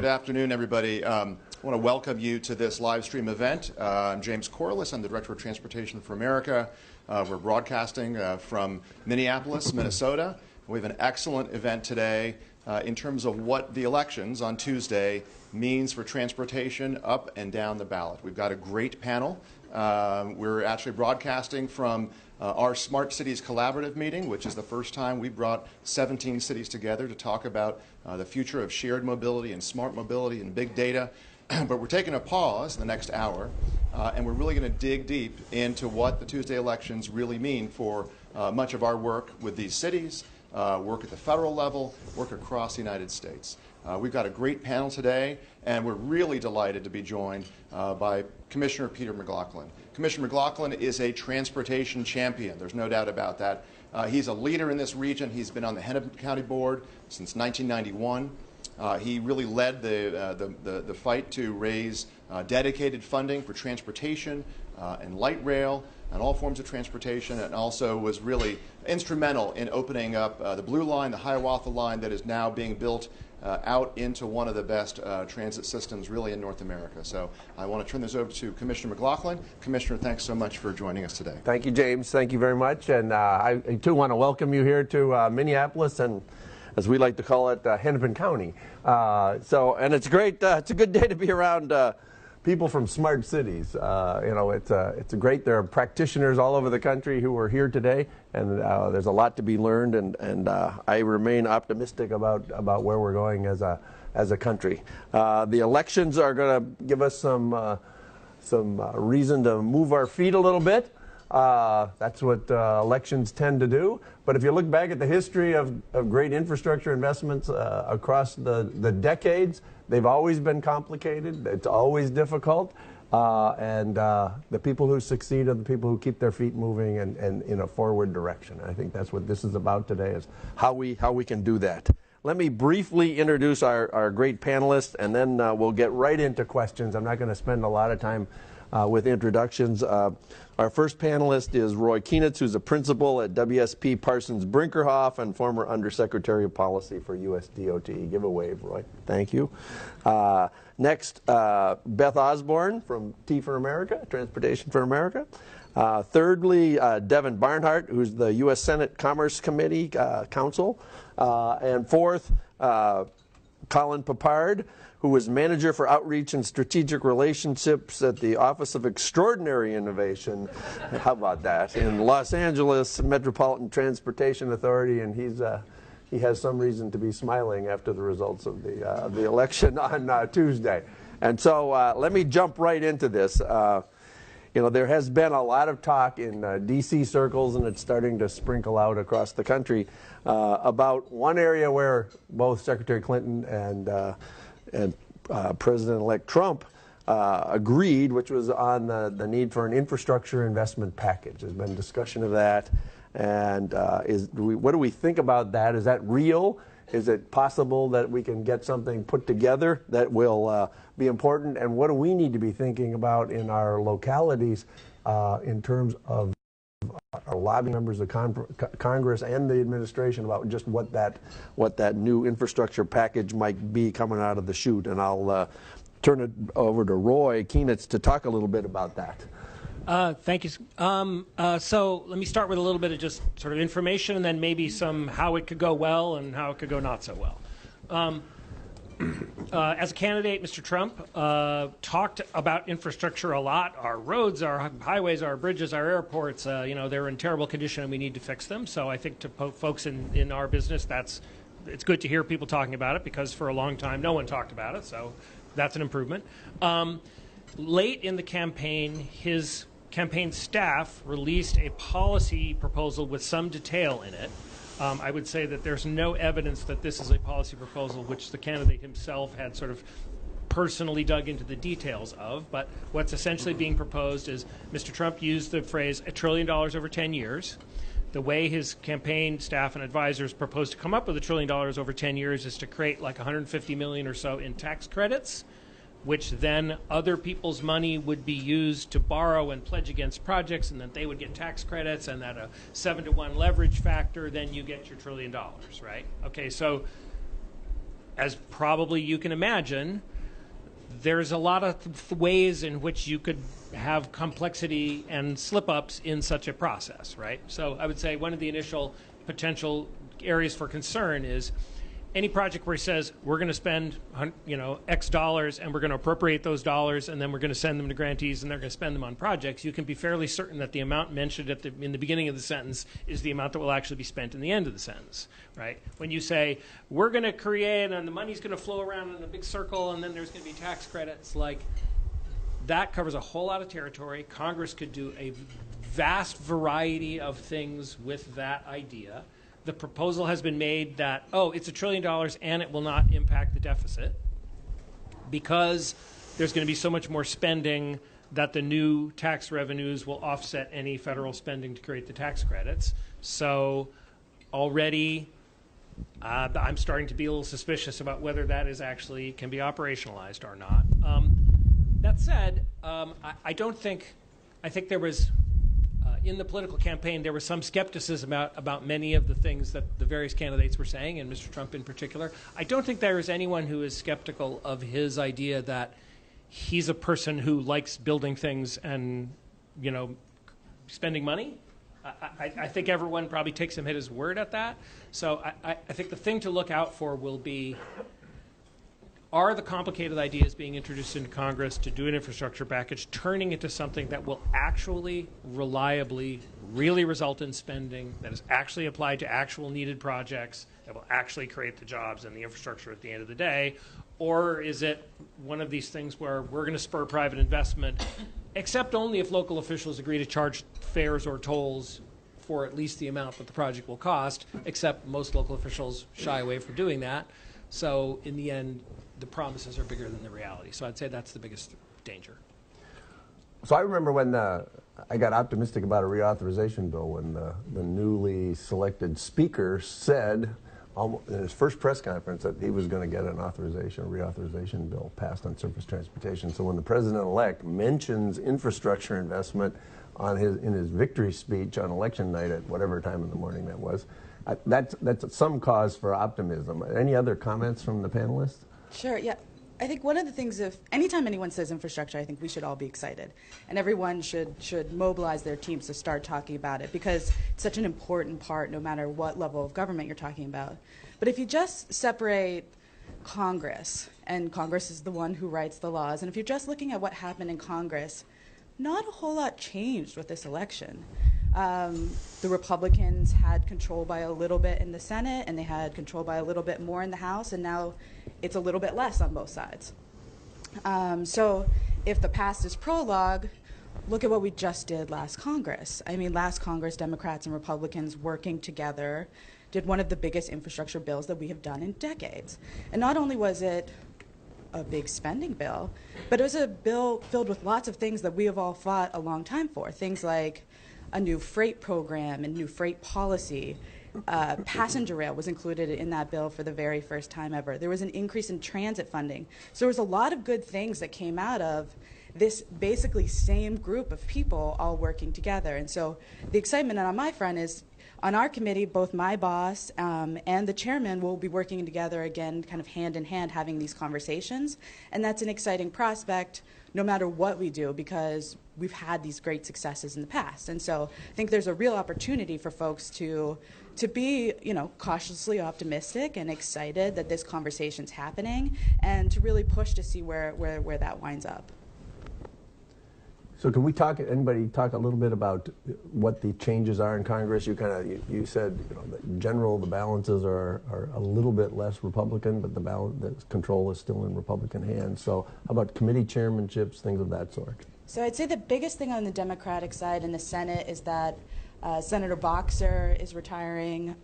Good afternoon, everybody. I want to welcome you to this live stream event. I'm James CORLESS. I'm the Director of Transportation for America. We're broadcasting from Minneapolis, Minnesota. We have an excellent event today in terms of what the elections on Tuesday means for transportation up and down the ballot. We've got a great panel. We're actually broadcasting from our Smart Cities Collaborative meeting, which is the first time we brought 17 cities together to talk about the future of shared mobility and smart mobility and big data. But we're taking a pause in the next hour, and we're really going to dig deep into what the Tuesday elections really mean for much of our work with these cities, work at the federal level, work across the United States. We've got a great panel today, and we're really delighted to be joined by Commissioner Peter McLaughlin. Commissioner McLaughlin is a transportation champion. There's no doubt about that. He's a leader in this region. He's been on the Hennepin County Board since 1991. He really led the fight to raise dedicated funding for transportation and light rail and all forms of transportation, and also was really instrumental in opening up the Blue Line, the Hiawatha Line, that is now being built out into one of the best transit systems really in North America. So I want to turn this over to Commissioner McLaughlin. Commissioner, thanks so much for joining us today. Thank you, James. Thank you very much. And I too want to welcome you here to Minneapolis, and as we like to call it, Hennepin County. And it's great. It's a good day to be around people from smart cities. It's great. There are practitioners all over the country who are here today, and there's a lot to be learned. And I remain optimistic about where we're going as a country. The elections are going to give us some reason to move our feet a little bit. That's what elections tend to do. But if you look back at the history of great infrastructure investments across the decades, they've always been complicated. It's always difficult. And the people who succeed are the people who keep their feet moving and in a forward direction. I think that's what this is about today, is how we can do that. Let me briefly introduce our great panelists, and then we'll get right into questions. I'm not going to spend a lot of time with introductions. Our first panelist is Roy KIENITZ, who's a principal at WSP Parsons BRINCKERHOFF and former Undersecretary of Policy for USDOT. Give a wave, Roy. Thank you. Next, Beth Osborne from T for America, Transportation for America. Thirdly, Devon Barnhart, who's the U.S. Senate Commerce Committee counsel. And fourth, Colin PEPPARD, who was Manager for Outreach and Strategic Relationships at the Office of Extraordinary Innovation, how about that, in Los Angeles Metropolitan Transportation Authority, and he has some reason to be smiling after the results of the election on Tuesday. And so let me jump right into this. There has been a lot of talk in D.C. circles, and it's starting to sprinkle out across the country, about one area where both Secretary Clinton and President-elect Trump agreed, which was on the need for an infrastructure investment package. There's been discussion of that, and what do we think about that? Is that real? Is it possible that we can get something put together that will be important? And what do we need to be thinking about in our localities in terms of our lobbying members of Congress and the administration about just what that new infrastructure package might be coming out of the chute? And I'll turn it over to Roy KIENITZ to talk a little bit about that. Thank you. So let me start with a little bit of just sort of information, and then maybe some how it could go well and how it could go not so well. As a candidate, Mr. Trump talked about infrastructure a lot. Our roads, our highways, our bridges, our airports, they're in terrible condition and we need to fix them. So I think to folks in our business, it's good to hear people talking about it, because for a long time no one talked about it. So that's an improvement. Late in the campaign, his campaign staff released a policy proposal with some detail in it. I would say that there's no evidence that this is a policy proposal which the candidate himself had sort of personally dug into the details of. But what's essentially being proposed is Mr. Trump used the phrase $1 trillion over 10 years. The way his campaign staff and advisors proposed to come up with $1 trillion over 10 years is to create like 150 million or so in tax credits, which then other people's money would be used to borrow and pledge against projects, and that they would get tax credits, and that a 7-to-1 leverage factor, then you get your $1 trillion, right? Okay, so as probably you can imagine, there's a lot of ways in which you could have complexity and slip-ups in such a process, right? So I would say one of the initial potential areas for concern is any project where he says we're going to spend, X dollars and we're going to appropriate those dollars and then we're going to send them to grantees and they're going to spend them on projects, you can be fairly certain that the amount mentioned in the beginning of the sentence is the amount that will actually be spent in the end of the sentence, right? When you say we're going to create and the money's going to flow around in a big circle and then there's going to be tax credits, like that covers a whole lot of territory. Congress could do a vast variety of things with that idea. The proposal has been made that, it's $1 trillion and it will not impact the deficit because there's going to be so much more spending that the new tax revenues will offset any federal spending to create the tax credits. So already I'm starting to be a little suspicious about whether that is actually can be operationalized or not. That said, I think there was in the political campaign, there was some skepticism about many of the things that the various candidates were saying, and Mr. Trump in particular. I don't think there is anyone who is skeptical of his idea that he's a person who likes building things and, spending money. I think everyone probably takes him at his word at that. So I think the thing to look out for will be, are the complicated ideas being introduced into Congress to do an infrastructure package turning into something that will actually, reliably, really result in spending that is actually applied to actual needed projects that will actually create the jobs and the infrastructure at the end of the day? Or is it one of these things where we're going to spur private investment, except only if local officials agree to charge fares or tolls for at least the amount that the project will cost, except most local officials shy away from doing that. So in the end, the promises are bigger than the reality. So I'd say that's the biggest danger. So I remember when I got optimistic about a reauthorization bill when the newly selected speaker said in his first press conference that he was going to get a reauthorization bill passed on surface transportation. So when the president-elect mentions infrastructure investment in his victory speech on election night at whatever time in the morning that was, that's some cause for optimism. Any other comments from the panelists? Sure, yeah. I think one of the things, anytime anyone says infrastructure, I think we should all be excited. And everyone should mobilize their teams to start talking about it because it's such an important part no matter what level of government you're talking about. But if you just separate Congress, and Congress is the one who writes the laws, and if you're just looking at what happened in Congress, not a whole lot changed with this election. The Republicans had control by a little bit in the Senate, and they had control by a little bit more in the House, and now it's a little bit less on both sides. So if the past is prologue, look at what we just did last Congress. I mean, last Congress, Democrats and Republicans working together did one of the biggest infrastructure bills that we have done in decades. And not only was it a big spending bill, but it was a bill filled with lots of things that we have all fought a long time for, things like a new freight program and new freight policy. Passenger rail was included in that bill for the very first time ever. There was an increase in transit funding. So there was a lot of good things that came out of this basically same group of people all working together. And so the excitement on my front is on our committee, both my boss and the chairman will be working together again, kind of hand in hand, having these conversations. And that's an exciting prospect no matter what we do, because we've had these great successes in the past. And so I think there's a real opportunity for folks to be, cautiously optimistic and excited that this conversation's happening, and to really push to see where that winds up. So can anybody talk a little bit about what the changes are in Congress? You said in general the balances are a little bit less Republican, but the control is still in Republican hands. So how about committee chairmanships, things of that sort? So I'd say the biggest thing on the Democratic side in the Senate is that Senator Boxer is retiring,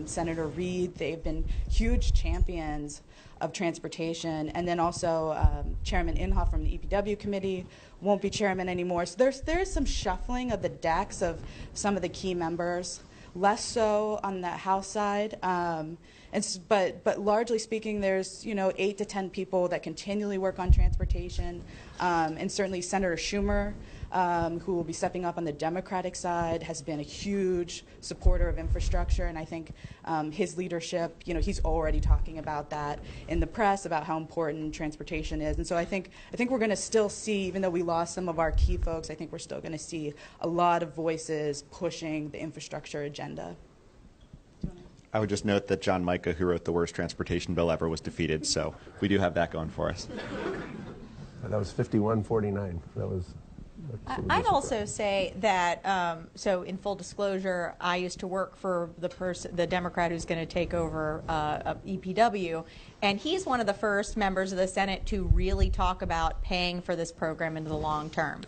Senator Reid. They've been huge champions of transportation. And then also Chairman Inhofe from the EPW committee won't be chairman anymore. So there's some shuffling of the decks of some of the key members, less so on the House side. But largely speaking, there's 8 to 10 people that continually work on transportation, and certainly Senator Schumer who will be stepping up on the Democratic side, has been a huge supporter of infrastructure, and I think his leadership, he's already talking about that in the press, about how important transportation is. And so I think we're going to still see, even though we lost some of our key folks, I think we're still going to see a lot of voices pushing the infrastructure agenda. I would just note that John Mica, who wrote the worst transportation bill ever, was defeated, so we do have that going for us. That was 51-49. That was. I'd also say that, so in full disclosure, I used to work for the Democrat who's going to take over EPW, and he's one of the first members of the Senate to really talk about paying for this program into the long term.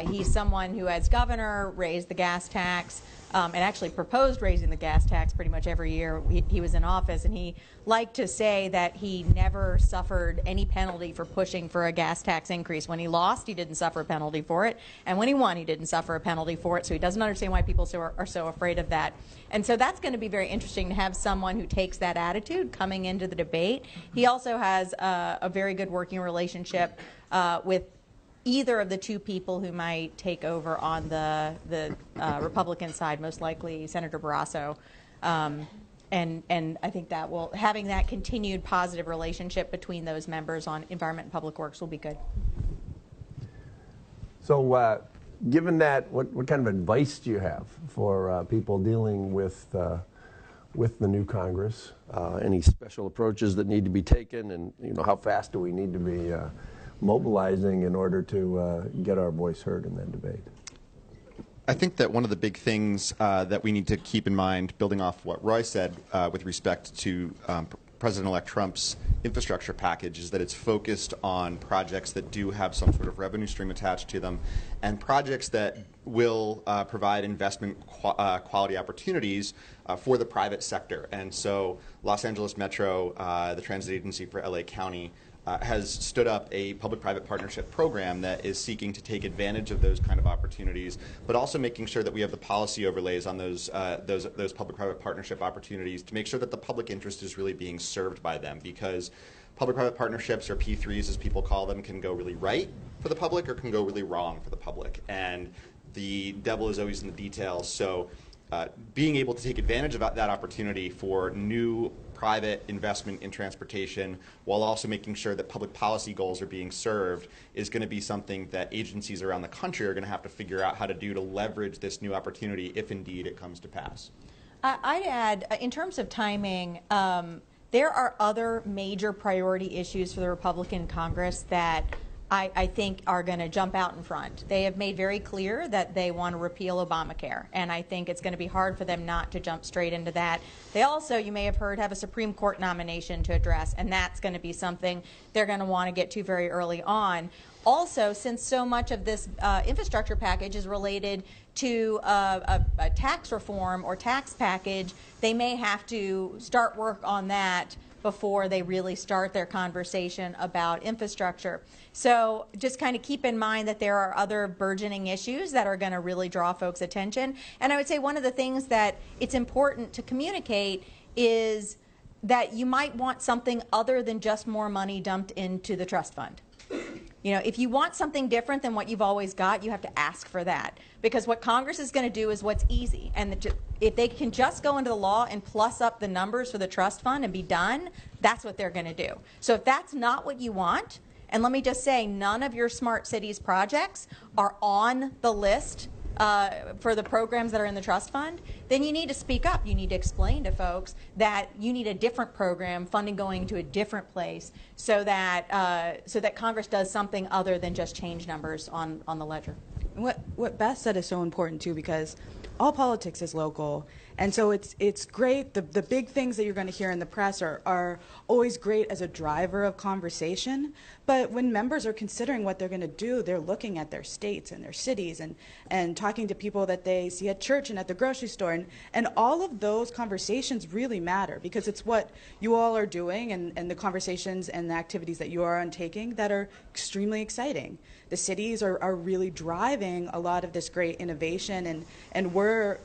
He's someone who, as governor, raised the gas tax, and actually proposed raising the gas tax pretty much every year he was in office, and he liked to say that he never suffered any penalty for pushing for a gas tax increase. When he lost, he didn't suffer a penalty for it, and when he won, he didn't suffer a penalty for it, so he doesn't understand why people are so afraid of that. And so that's going to be very interesting to have someone who takes that attitude coming into the debate. He also has a very good working relationship with either of the two people who might take over on the Republican side, most likely Senator Barrasso. And I think that having that continued positive relationship between those members on Environment and Public Works will be good. So given that, what kind of advice do you have for people dealing with the new Congress? Any special approaches that need to be taken, and how fast do we need to be mobilizing in order to get our voice heard in that debate? I think that one of the big things that we need to keep in mind, building off what Roy said with respect to President-elect Trump's infrastructure package, is that it's focused on projects that do have some sort of revenue stream attached to them, and projects that will provide investment quality opportunities for the private sector. And so Los Angeles Metro, the transit agency for LA County, has stood up a public-private partnership program that is seeking to take advantage of those kind of opportunities, but also making sure that we have the policy overlays on those public-private partnership opportunities to make sure that the public interest is really being served by them, because public-private partnerships, or P3s as people call them, can go really right for the public or can go really wrong for the public, and the devil is always in the details. So being able to take advantage of that opportunity for new private investment in transportation, while also making sure that public policy goals are being served, is going to be something that agencies around the country are going to have to figure out how to do to leverage this new opportunity, if indeed it comes to pass. I'd add, in terms of timing, there are other major priority issues for the Republican Congress that I think are going to jump out in front. They have made very clear that they want to repeal Obamacare, and I think it's going to be hard for them not to jump straight into that. They also, you may have heard, have a Supreme Court nomination to address, and that's going to be something they're going to want to get to very early on. Also, since so much of this infrastructure package is related to a tax reform or tax package, they may have to start work on that before they really start their conversation about infrastructure. So just kind of keep in mind that there are other burgeoning issues that are going to really draw folks' attention. And I would say one of the things that it's important to communicate is that you might want something other than just more money dumped into the trust fund. If you want something different than what you've always got, you have to ask for that. Because what Congress is going to do is what's easy. And if they can just go into the law and plus up the numbers for the trust fund and be done, that's what they're going to do. So if that's not what you want, and let me just say, none of your smart cities projects are on the list for the programs that are in the trust fund, then you need to speak up. You need to explain to folks that you need a different program, funding going to a different place, so that Congress does something other than just change numbers on the ledger. What Beth said is so important too, because all politics is local, and so it's great. The big things that you're going to hear in the press are always great as a driver of conversation, but when members are considering what they're going to do, they're looking at their states and their cities and talking to people that they see at church and at the grocery store, and all of those conversations really matter, because it's what you all are doing and the conversations and the activities that you are undertaking that are extremely exciting. The cities are really driving a lot of this great innovation, and we're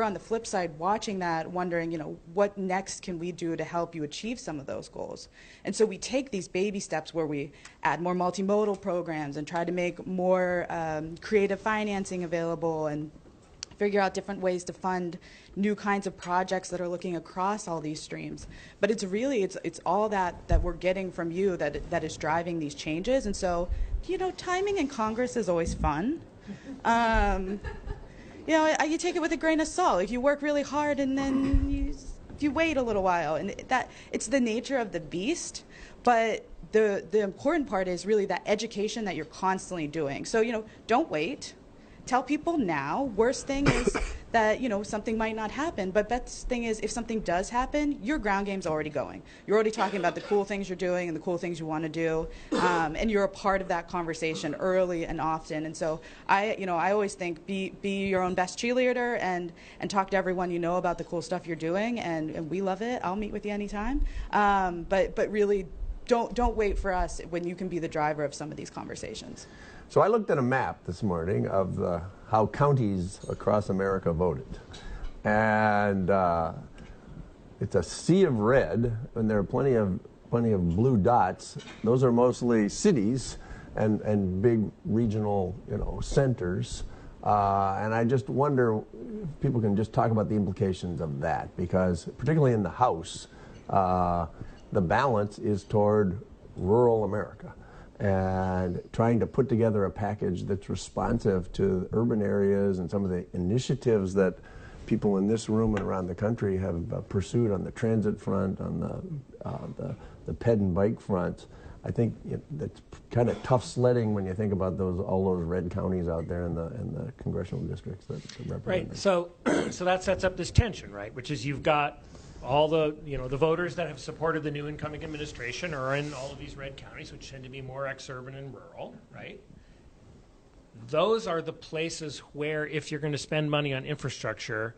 on the flip side watching that, wondering, what next can we do to help you achieve some of those goals? And so we take these baby steps where we add more multimodal programs and try to make more creative financing available and figure out different ways to fund new kinds of projects that are looking across all these streams. But it's really, it's all that we're getting from you that is driving these changes. And so, timing in Congress is always fun. You take it with a grain of salt. Like, you work really hard and then you wait a little while, and that it's the nature of the beast. But the important part is really that education that you're constantly doing. So don't wait. Tell people now. Worst thing is that something might not happen. But best thing is if something does happen, your ground game's already going. You're already talking about the cool things you're doing and the cool things you want to do, and you're a part of that conversation early and often. And so I always think be your own best cheerleader and talk to everyone you know about the cool stuff you're doing. And we love it. I'll meet with you anytime. But really, don't wait for us when you can be the driver of some of these conversations. So I looked at a map this morning of how counties across America voted. And it's a sea of red, and there are plenty of blue dots. Those are mostly cities and big regional centers. And I just wonder if people can just talk about the implications of that, because particularly in the House, the balance is toward rural America. And trying to put together a package that's responsive to urban areas and some of the initiatives that people in this room and around the country have pursued on the transit front, on the ped and bike front. I think that's kind of tough sledding when you think about all those red counties out there in the congressional districts that represent. Right. So that sets up this tension, right? Which is you've got all the the voters that have supported the new incoming administration are in all of these red counties, which tend to be more ex-urban and rural, right? Those are the places where, if you're going to spend money on infrastructure,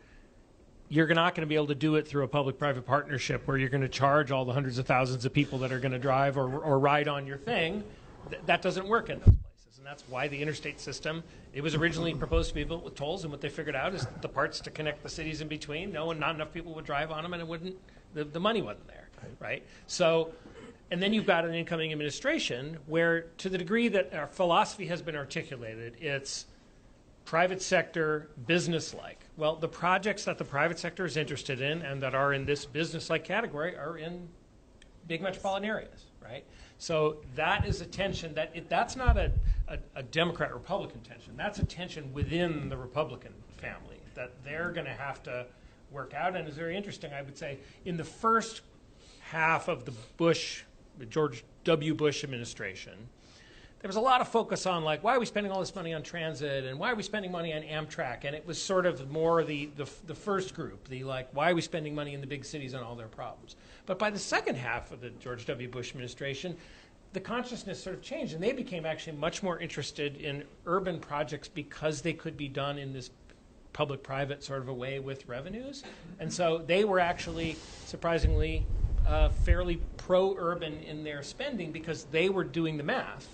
you're not going to be able to do it through a public-private partnership where you're going to charge all the hundreds of thousands of people that are going to drive or ride on your thing. That doesn't work in those places. And that's why the interstate system, it was originally proposed to be built with tolls, and what they figured out is the parts to connect the cities in between, not enough people would drive on them, and the money wasn't there, right? So, and then you've got an incoming administration where, to the degree that our philosophy has been articulated, it's private sector, business-like. Well, the projects that the private sector is interested in and that are in this business-like category are in big metropolitan areas, right? So that is a tension that's not a Democrat-Republican tension. That's a tension within the Republican family that they're going to have to work out. And it's very interesting, I would say, in the first half of the George W. Bush administration, there was a lot of focus on, like, why are we spending all this money on transit and why are we spending money on Amtrak? And it was sort of more the first group, why are we spending money in the big cities on all their problems? But by the second half of the George W. Bush administration, the consciousness sort of changed, and they became actually much more interested in urban projects because they could be done in this public-private sort of a way with revenues. And so they were actually, surprisingly, fairly pro-urban in their spending because they were doing the math.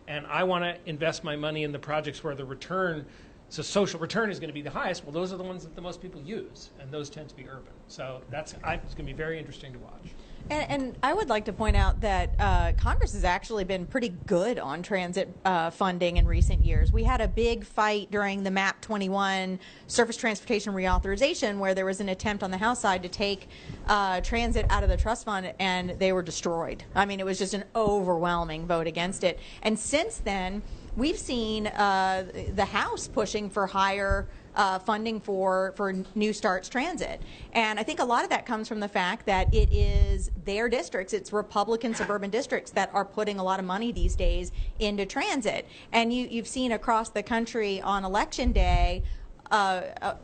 And I want to invest my money in the projects where the return, so social return is going to be the highest. Well, those are the ones that the most people use, and those tend to be urban. So it's going to be very interesting to watch. And I would like to point out that Congress has actually been pretty good on transit funding in recent years. We had a big fight during the MAP 21 surface transportation reauthorization where there was an attempt on the House side to take transit out of the trust fund, and they were destroyed. I mean, it was just an overwhelming vote against it. And since then, we've seen the House pushing for higher funding for New Start's transit. And I think a lot of that comes from the fact that it is their districts, it's Republican suburban districts that are putting a lot of money these days into transit. And you've seen across the country on Election Day a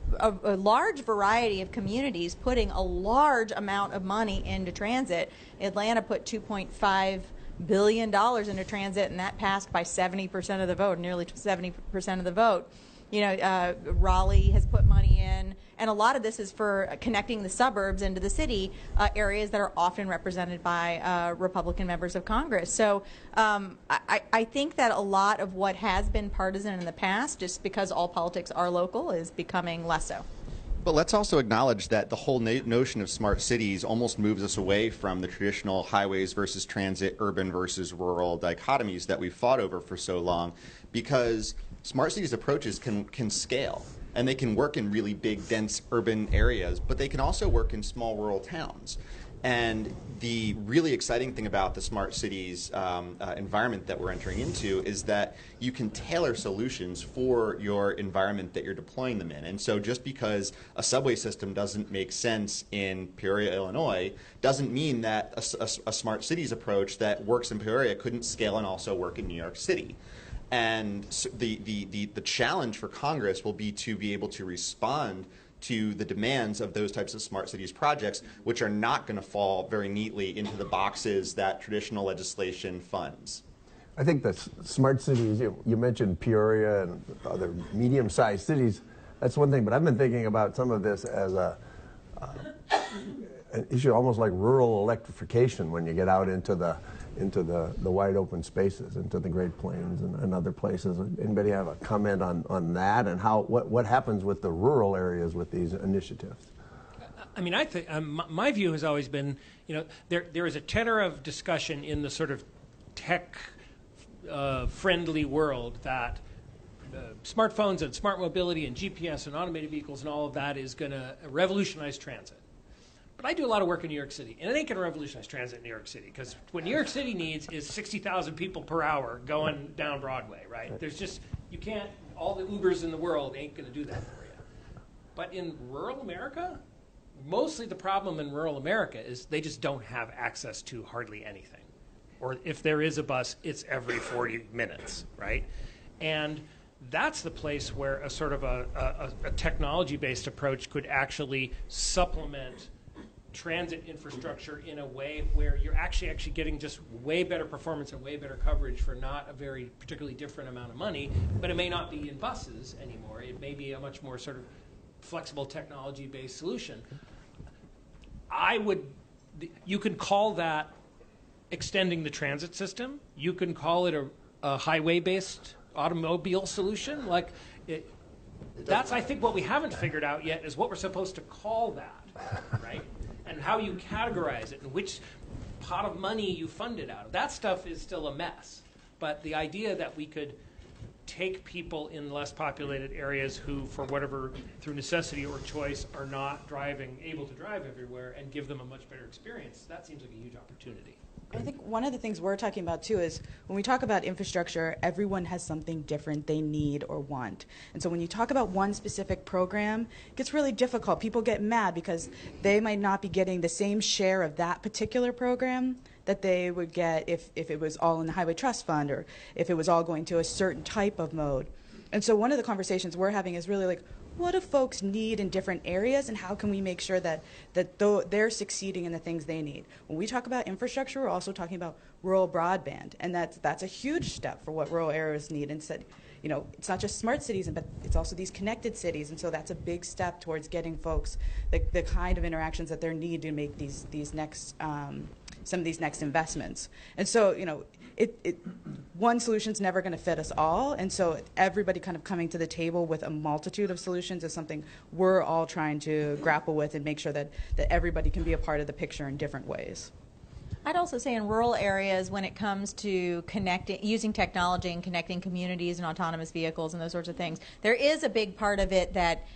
large variety of communities putting a large amount of money into transit. Atlanta put $2.5 billion into transit, and that passed by 70% of the vote, nearly 70% of the vote. Raleigh has put money in, and a lot of this is for connecting the suburbs into the city areas that are often represented by Republican members of Congress. So I think that a lot of what has been partisan in the past, just because all politics are local, is becoming less so. But let's also acknowledge that the whole notion of smart cities almost moves us away from the traditional highways versus transit, urban versus rural dichotomies that we've fought over for so long, because smart cities approaches can scale. And they can work in really big, dense urban areas, but they can also work in small rural towns. And the really exciting thing about the smart cities environment that we're entering into is that you can tailor solutions for your environment that you're deploying them in. And so just because a subway system doesn't make sense in Peoria, Illinois, doesn't mean that a smart cities approach that works in Peoria couldn't scale and also work in New York City. And so the challenge for Congress will be to be able to respond to the demands of those types of smart cities projects, which are not going to fall very neatly into the boxes that traditional legislation funds. I think that smart cities, you mentioned Peoria and other medium-sized cities, that's one thing, but I've been thinking about some of this as an issue almost like rural electrification when you get out into the wide open spaces, into the Great Plains and other places. Anybody have a comment on that and what happens with the rural areas with these initiatives? I mean, I think my view has always been, there is a tenor of discussion in the sort of tech friendly world that smartphones and smart mobility and GPS and automated vehicles and all of that is going to revolutionize transit. But I do a lot of work in New York City, and it ain't going to revolutionize transit in New York City, because what New York City needs is 60,000 people per hour going down Broadway, right? There's just, you can't, all the Ubers in the world ain't going to do that for you. But in rural America, mostly the problem in rural America is they just don't have access to hardly anything. Or if there is a bus, it's every 40 minutes, right? And that's the place where a sort of a technology-based approach could actually supplement transit infrastructure in a way where you're actually getting just way better performance and way better coverage for not a very particularly different amount of money, but it may not be in buses anymore. It may be a much more sort of flexible technology-based solution. You can call that extending the transit system. You can call it a highway-based automobile solution. That's, I think, what we haven't figured out yet is what we're supposed to call that, right? And how you categorize it and which pot of money you fund it out of. That stuff is still a mess. But the idea that we could take people in less populated areas who, for whatever, through necessity or choice, are not able to drive everywhere and give them a much better experience, that seems like a huge opportunity. I think one of the things we're talking about too is when we talk about infrastructure, everyone has something different they need or want. And so when you talk about one specific program, it gets really difficult. People get mad because they might not be getting the same share of that particular program that they would get if it was all in the Highway Trust Fund or if it was all going to a certain type of mode. And so one of the conversations we're having is really like, what do folks need in different areas, and how can we make sure that they're succeeding in the things they need? When we talk about infrastructure, we're also talking about rural broadband, and that's a huge step for what rural areas need. And said, it's not just smart cities, but it's also these connected cities, and so that's a big step towards getting folks the kind of interactions that they need to make these next some of these next investments. And so, one solution's never going to fit us all, and so everybody kind of coming to the table with a multitude of solutions is something we're all trying to grapple with and make sure that everybody can be a part of the picture in different ways. I'd also say in rural areas, when it comes to using technology and connecting communities and autonomous vehicles and those sorts of things, there is a big part of it that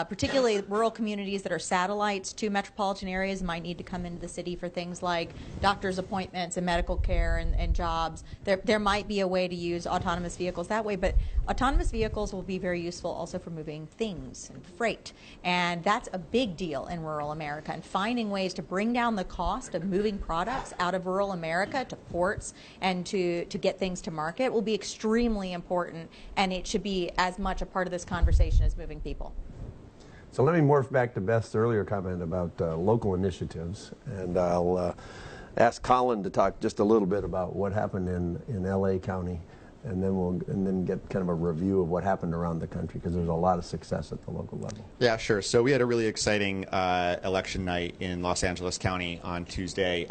particularly rural communities that are satellites to metropolitan areas might need to come into the city for things like doctor's appointments and medical care and jobs. There might be a way to use autonomous vehicles that way, but autonomous vehicles will be very useful also for moving things and freight. And that's a big deal in rural America. And finding ways to bring down the cost of moving products out of rural America to ports and to get things to market will be extremely important, and it should be as much a part of this conversation as moving people. So let me morph back to Beth's earlier comment about local initiatives, and I'll ask Colin to talk just a little bit about what happened in LA County, and then get kind of a review of what happened around the country, because there's a lot of success at the local level. Yeah, sure. So we had a really exciting election night in Los Angeles County on Tuesday.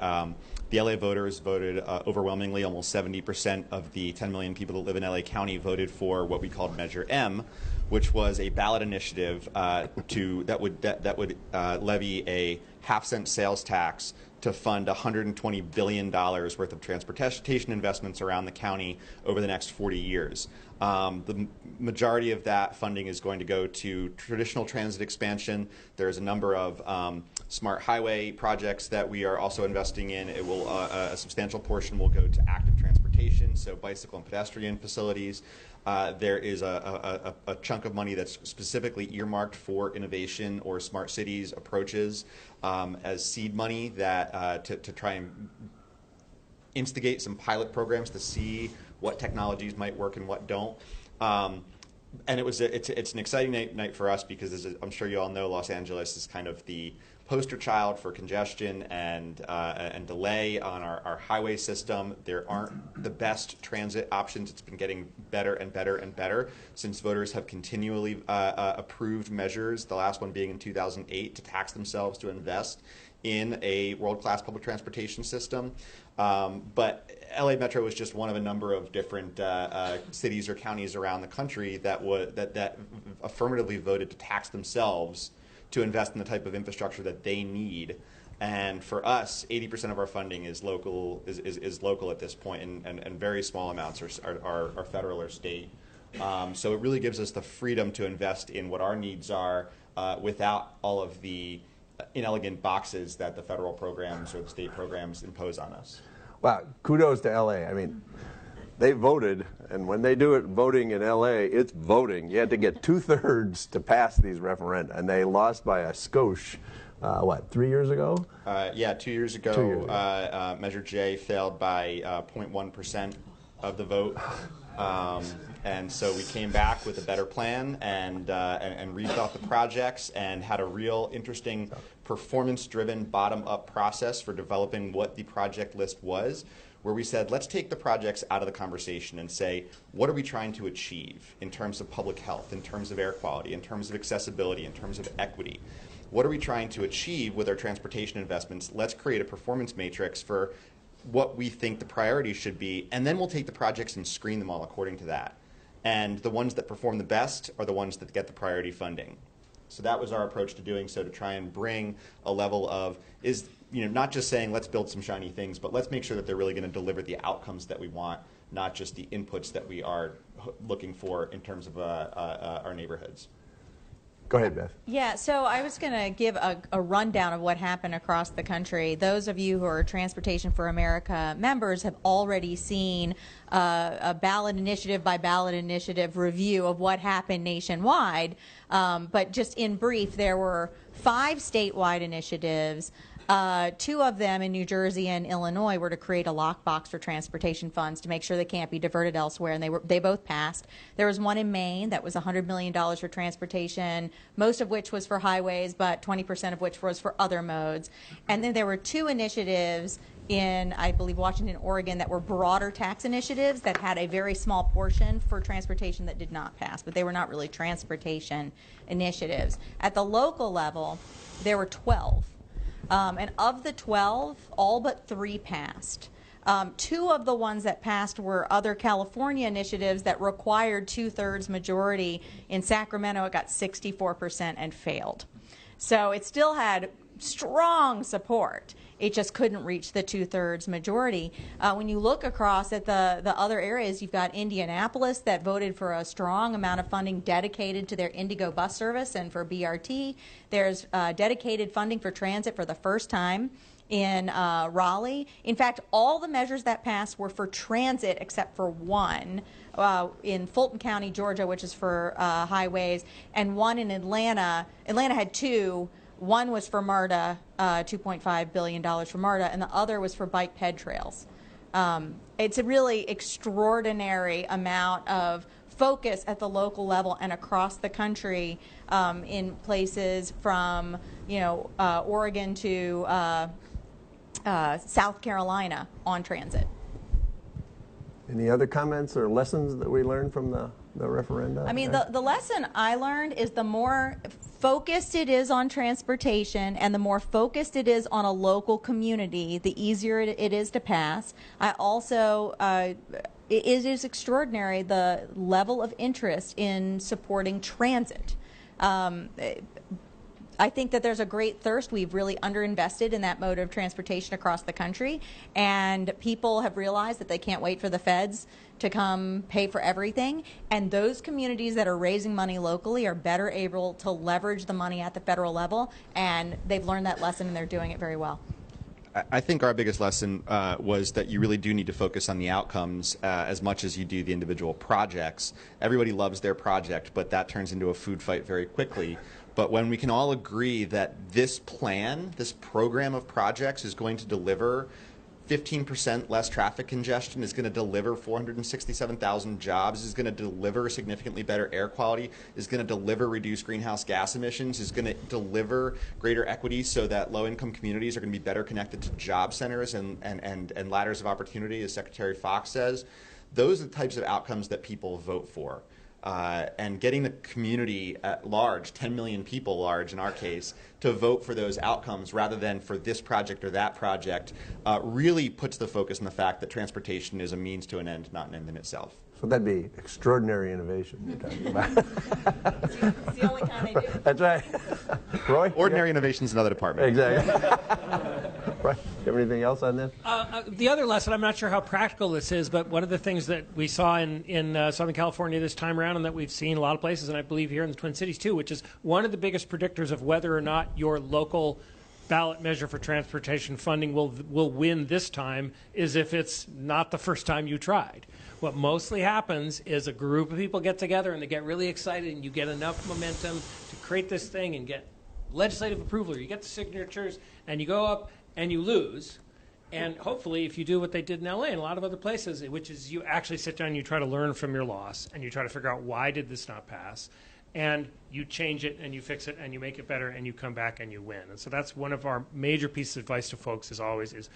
The LA voters voted overwhelmingly. Almost 70% of the 10 million people that live in LA County voted for what we called Measure M, which was a ballot initiative that would levy a half-cent sales tax to fund $120 billion worth of transportation investments around the county over the next 40 years. The majority of that funding is going to go to traditional transit expansion. There's a number of smart highway projects that we are also investing in. It will a substantial portion will go to active transportation, so bicycle and pedestrian facilities. There is a chunk of money that's specifically earmarked for innovation or smart cities approaches as seed money that to try and instigate some pilot programs to see what technologies might work and what don't. And it's an exciting night for us because, as I'm sure you all know, Los Angeles is kind of the poster child for congestion and delay on our highway system. There aren't the best transit options. It's been getting better and better and better since voters have continually approved measures, the last one being in 2008, to tax themselves to invest in a world-class public transportation system. But LA Metro was just one of a number of different cities or counties around the country that affirmatively voted to tax themselves to invest in the type of infrastructure that they need. And for us, 80% of our funding is local at this point, and very small amounts are federal or state. So it really gives us the freedom to invest in what our needs are without all of the inelegant boxes that the federal programs or the state programs impose on us. Wow, kudos to LA. I mean, they voted, and when they do it voting in LA, it's voting. You had to get 2/3 to pass these referenda, and they lost by a skosh. What, 3 years ago? Yeah, 2 years ago. 2 years ago. Measure J failed by 0.1% of the vote. And so we came back with a better plan and rethought the projects and had a real interesting performance-driven bottom-up process for developing what the project list was, where we said, let's take the projects out of the conversation and say, what are we trying to achieve in terms of public health, in terms of air quality, in terms of accessibility, in terms of equity? What are we trying to achieve with our transportation investments? Let's create a performance matrix for what we think the priorities should be, and then we'll take the projects and screen them all according to that. And the ones that perform the best are the ones that get the priority funding. So that was our approach to doing so, to try and bring a level of, not just saying let's build some shiny things, but let's make sure that they're really going to deliver the outcomes that we want, not just the inputs that we are looking for in terms of our neighborhoods. Go ahead, Beth. Yeah, so I was going to give a rundown of what happened across the country. Those of you who are Transportation for America members have already seen a ballot initiative by ballot initiative review of what happened nationwide. But just in brief, there were 5 statewide initiatives. 2 of them in New Jersey and Illinois were to create a lockbox for transportation funds to make sure they can't be diverted elsewhere, and they both passed. There was one in Maine that was $100 million for transportation, most of which was for highways, but 20% of which was for other modes. And then there were 2 initiatives in, I believe, Washington, Oregon, that were broader tax initiatives that had a very small portion for transportation that did not pass, but they were not really transportation initiatives. At the local level, there were 12. And of the 12, all but 3 passed. 2 of the ones that passed were other California initiatives that required 2/3 majority. In Sacramento, it got 64% and failed. So it still had strong support. It just couldn't reach the 2/3 majority. When you look across at the other areas, you've got Indianapolis that voted for a strong amount of funding dedicated to their Indigo bus service and for BRT. There's dedicated funding for transit for the first time in Raleigh. In fact, all the measures that passed were for transit except for one in Fulton County, Georgia, which is for highways, and one in Atlanta. Atlanta had 2. One was for MARTA, $2.5 billion for MARTA, and the other was for bike ped trails. It's a really extraordinary amount of focus at the local level and across the country in places from Oregon to South Carolina on transit. Any other comments or lessons that we learned from the referenda? I mean, the lesson I learned is the more focused it is on transportation and the more focused it is on a local community, the easier it is to pass. I also it is extraordinary the level of interest in supporting transit. I think that there's a great thirst. We've really underinvested in that mode of transportation across the country, and people have realized that they can't wait for the feds to come pay for everything. And those communities that are raising money locally are better able to leverage the money at the federal level, and they've learned that lesson and they're doing it very well. I think our biggest lesson was that you really do need to focus on the outcomes as much as you do the individual projects. Everybody loves their project, but that turns into a food fight very quickly. But when we can all agree that this plan, this program of projects is going to deliver 15% less traffic congestion, is going to deliver 467,000 jobs, is going to deliver significantly better air quality, is going to deliver reduced greenhouse gas emissions, is going to deliver greater equity so that low-income communities are going to be better connected to job centers and ladders of opportunity, as Secretary Fox says. Those are the types of outcomes that people vote for. And getting the community at large, 10 million people large in our case, to vote for those outcomes rather than for this project or that project really puts the focus on the fact that transportation is a means to an end, not an end in itself. So that'd be extraordinary innovation you're talking about. It's the only kind they do. That's right. Roy? Ordinary innovation is another department. Exactly. Right. You have anything else on this? The other lesson, I'm not sure how practical this is, but one of the things that we saw in Southern California this time around, and that we've seen a lot of places, and I believe here in the Twin Cities too, which is one of the biggest predictors of whether or not your local ballot measure for transportation funding will win this time, is if it's not the first time you tried. What mostly happens is a group of people get together and they get really excited, and you get enough momentum to create this thing and get legislative approval, or you get the signatures, and you go up and you lose. And hopefully, if you do what they did in LA and a lot of other places, which is you actually sit down and you try to learn from your loss, and you try to figure out why did this not pass, and you change it and you fix it and you make it better and you come back and you win. And so that's one of our major pieces of advice to folks is always is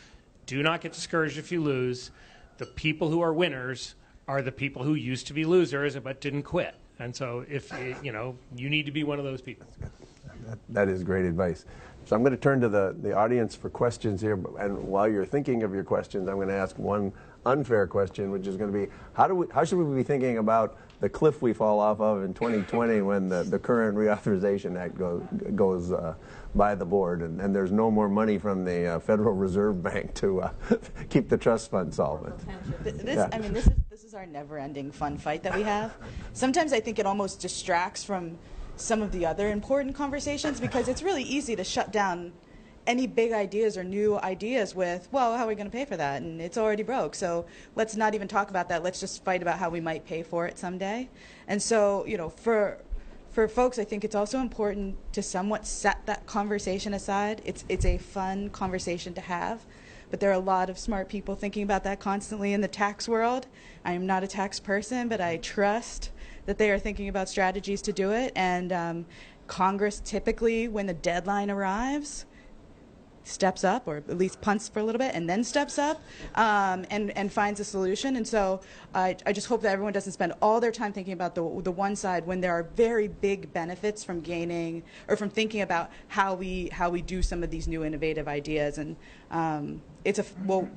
do not get discouraged if you lose. The people who are winners are the people who used to be losers but didn't quit. And so if you need to be one of those people. That is great advice. So I'm going to turn to the audience for questions here. And while you're thinking of your questions, I'm going to ask one unfair question, which is going to be, how should we be thinking about the cliff we fall off of in 2020 when the current Reauthorization Act goes by the board and there's no more money from the Federal Reserve Bank to keep the trust fund solvent? This is our never-ending fun fight that we have. Sometimes I think it almost distracts from some of the other important conversations because it's really easy to shut down any big ideas or new ideas with, well, how are we going to pay for that? And it's already broke. So let's not even talk about that. Let's just fight about how we might pay for it someday. And so, for folks, I think it's also important to somewhat set that conversation aside. It's a fun conversation to have. But there are a lot of smart people thinking about that constantly in the tax world. I am not a tax person, but I trust that they are thinking about strategies to do it. And Congress typically, when the deadline arrives, steps up, or at least punts for a little bit, and then steps up and finds a solution. And so I just hope that everyone doesn't spend all their time thinking about the one side when there are very big benefits from gaining or from thinking about how we do some of these new innovative ideas. And we'll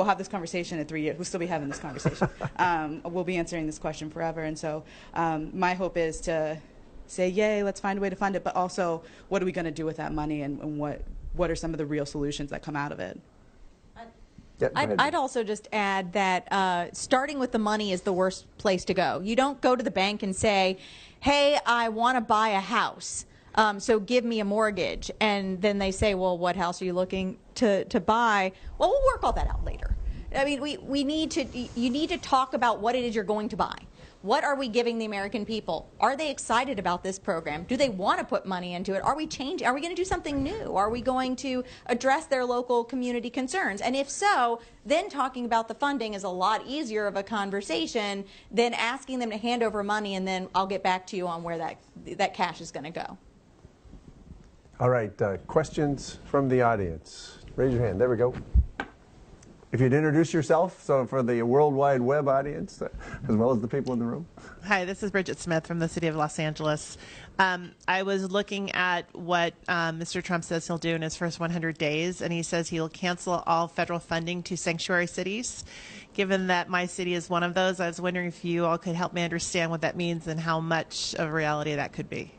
have this conversation in 3 years. We'll still be having this conversation. We'll be answering this question forever. And so my hope is to say, yay, let's find a way to fund it, but also what are we going to do with that money, and what are some of the real solutions that come out of it? I'd also just add that starting with the money is the worst place to go. You don't go to the bank and say, hey, I want to buy a house, so give me a mortgage. And then they say, well, what house are you looking to buy? Well, we'll work all that out later. I mean, you need to talk about what it is you're going to buy. What are we giving the American people? Are they excited about this program? Do they want to put money into it? Are we changing? Are we going to do something new? Are we going to address their local community concerns? And if so, then talking about the funding is a lot easier of a conversation than asking them to hand over money and then I'll get back to you on where that cash is going to go. All right, questions from the audience. Raise your hand. There we go. if you'd introduce yourself, so for the World Wide Web audience, as well as the people in the room. Hi, this is Bridget Smith from the City of Los Angeles. I was looking at what Mr. Trump says he'll do in his first 100 days, and he says he'll cancel all federal funding to sanctuary cities. Given that my city is one of those, I was wondering if you all could help me understand what that means and how much of a reality that could be.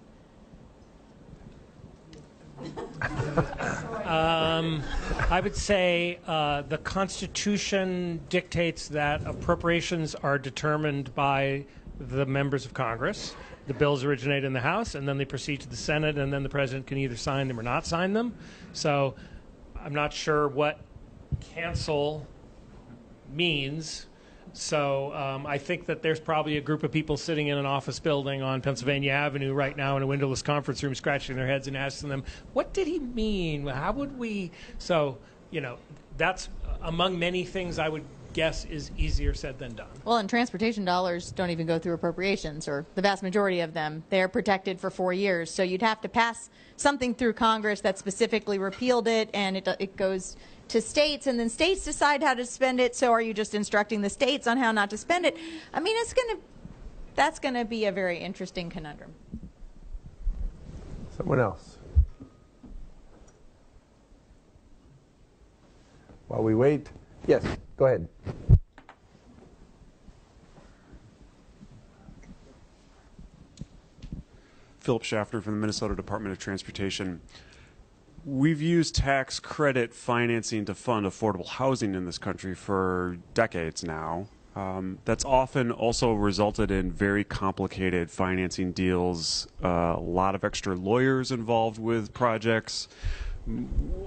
I would say the Constitution dictates that appropriations are determined by the members of Congress. The bills originate in the House, and then they proceed to the Senate, and then the president can either sign them or not sign them. So I'm not sure what cancel means. So I think that there's probably a group of people sitting in an office building on Pennsylvania Avenue right now in a windowless conference room scratching their heads and asking them, what did he mean? How would we? So, you know, that's among many things I would guess is easier said than done. Well, and transportation dollars don't even go through appropriations, or the vast majority of them. They're protected for 4 years. So you'd have to pass something through Congress that specifically repealed it, and it goes to states, and then states decide how to spend it. So are you just instructing the states on how not to spend it? I mean, that's going to be a very interesting conundrum. Someone else. While we wait, yes, go ahead. Philip Shafter from the Minnesota Department of Transportation. We've used tax credit financing to fund affordable housing in this country for decades now. That's often also resulted in very complicated financing deals, a lot of extra lawyers involved with projects.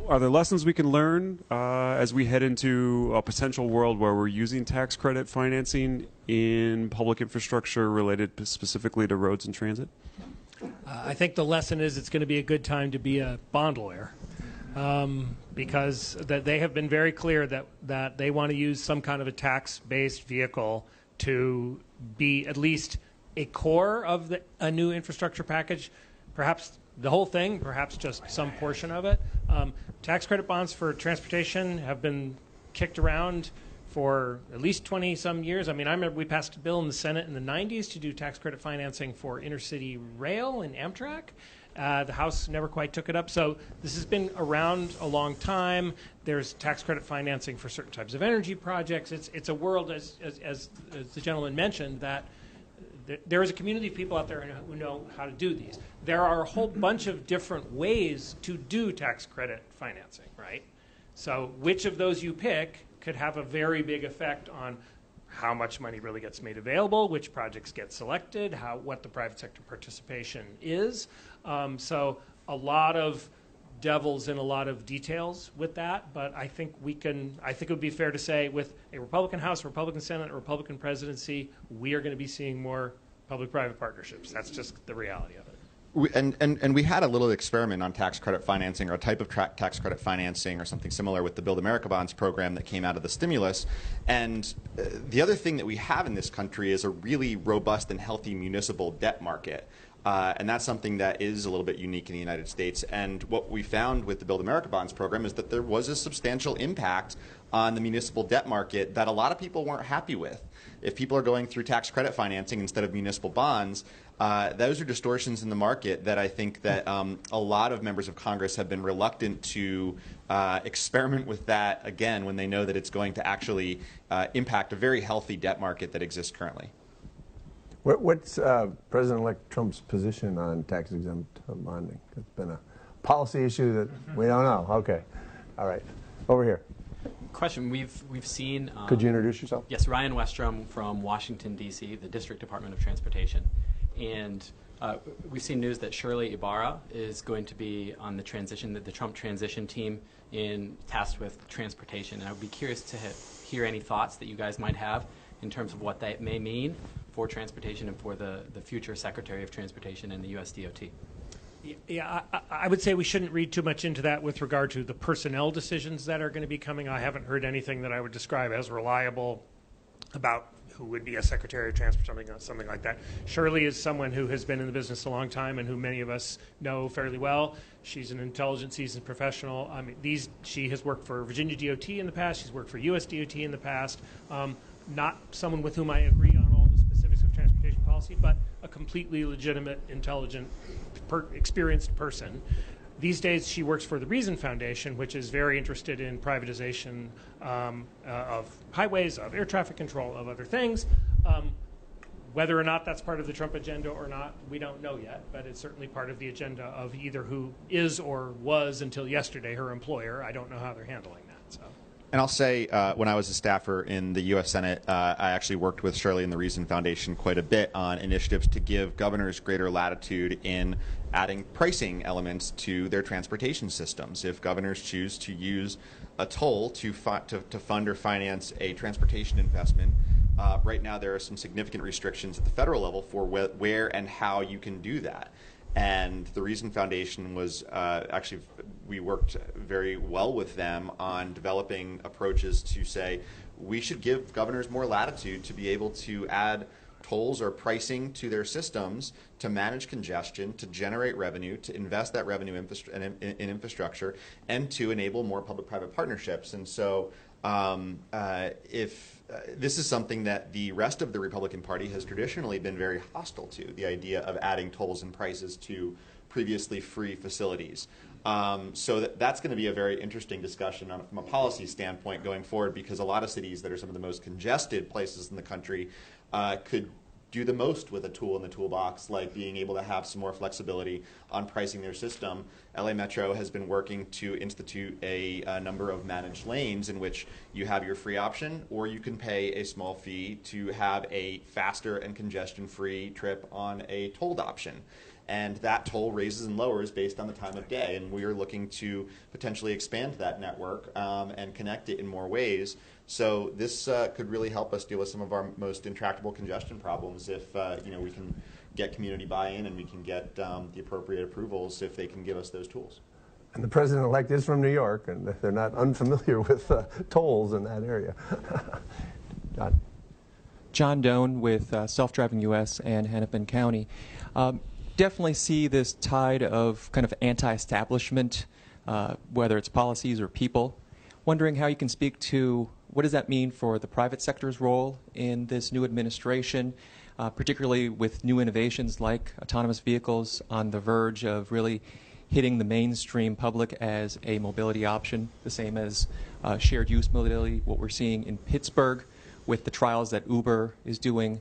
Are there lessons we can learn as we head into a potential world where we're using tax credit financing in public infrastructure related specifically to roads and transit? I think the lesson is it's going to be a good time to be a bond lawyer, because they have been very clear that they want to use some kind of a tax-based vehicle to be at least a core of a new infrastructure package, perhaps the whole thing, perhaps just some portion of it. Tax credit bonds for transportation have been kicked around for at least 20-some years. I mean, I remember we passed a bill in the Senate in the 90s to do tax credit financing for intercity rail and Amtrak. The House never quite took it up. So this has been around a long time. There's tax credit financing for certain types of energy projects. It's a world, as the gentleman mentioned, that there is a community of people out there who know how to do these. There are a whole bunch of different ways to do tax credit financing, right? So which of those you pick could have a very big effect on how much money really gets made available, which projects get selected, what the private sector participation is. So a lot of devils in a lot of details with that, but I think it would be fair to say with a Republican House, a Republican Senate, a Republican presidency, we are going to be seeing more public-private partnerships. That's just the reality of it. And we had a little experiment on tax credit financing, or a type of tax credit financing or something similar with the Build America Bonds program that came out of the stimulus. And the other thing that we have in this country is a really robust and healthy municipal debt market. And that's something that is a little bit unique in the United States. And what we found with the Build America Bonds program is that there was a substantial impact on the municipal debt market that a lot of people weren't happy with. If people are going through tax credit financing instead of municipal bonds, those are distortions in the market that I think that a lot of members of Congress have been reluctant to experiment with that again when they know that it's going to actually impact a very healthy debt market that exists currently. What's President-elect Trump's position on tax-exempt bonding? It's been a policy issue that we don't know. Okay. All right. Over here. Question. We've seen... Could you introduce yourself? Yes, Ryan Westrom from Washington, D.C., the District Department of Transportation. And we've seen news that Shirley Ibarra is going to be on the Trump transition team tasked with transportation. And I would be curious to hear any thoughts that you guys might have in terms of what that may mean for transportation and for the future Secretary of Transportation and the U.S. DOT. Yeah, I would say we shouldn't read too much into that with regard to the personnel decisions that are going to be coming. I haven't heard anything that I would describe as reliable about who would be a Secretary of Transport, something like that. Shirley is someone who has been in the business a long time and who many of us know fairly well. She's an intelligent, seasoned professional. I mean, she has worked for Virginia DOT in the past. She's worked for U.S. DOT in the past. Not someone with whom I agree on all the specifics of transportation policy, but a completely legitimate, intelligent, experienced person. These days, she works for the Reason Foundation, which is very interested in privatization of highways, of air traffic control, of other things. Whether or not that's part of the Trump agenda or not, we don't know yet, but it's certainly part of the agenda of either who is or was until yesterday her employer. I don't know how they're handling that. So. And I'll say, when I was a staffer in the U.S. Senate, I actually worked with Shirley and the Reason Foundation quite a bit on initiatives to give governors greater latitude in adding pricing elements to their transportation systems. If governors choose to use a toll to fund or finance a transportation investment, right now there are some significant restrictions at the federal level for where and how you can do that. And the Reason Foundation was actually, we worked very well with them on developing approaches to say we should give governors more latitude to be able to add tolls or pricing to their systems to manage congestion, to generate revenue, to invest that revenue in infrastructure, and to enable more public-private partnerships. And so this is something that the rest of the Republican Party has traditionally been very hostile to, the idea of adding tolls and prices to previously free facilities. So that's going to be a very interesting discussion from a policy standpoint going forward, because a lot of cities that are some of the most congested places in the country could do the most with a tool in the toolbox, like being able to have some more flexibility on pricing their system. LA Metro has been working to institute a number of managed lanes in which you have your free option, or you can pay a small fee to have a faster and congestion-free trip on a tolled option. And that toll raises and lowers based on the time of day. And we are looking to potentially expand that network and connect it in more ways. So this could really help us deal with some of our most intractable congestion problems if we can get community buy-in and we can get the appropriate approvals if they can give us those tools. And the president-elect is from New York, and they're not unfamiliar with tolls in that area. John. John Doan with Self-Driving U.S. and Hennepin County. Definitely see this tide of kind of anti-establishment, whether it's policies or people. Wondering how you can speak to what does that mean for the private sector's role in this new administration, particularly with new innovations like autonomous vehicles on the verge of really hitting the mainstream public as a mobility option, the same as shared use mobility, what we're seeing in Pittsburgh with the trials that Uber is doing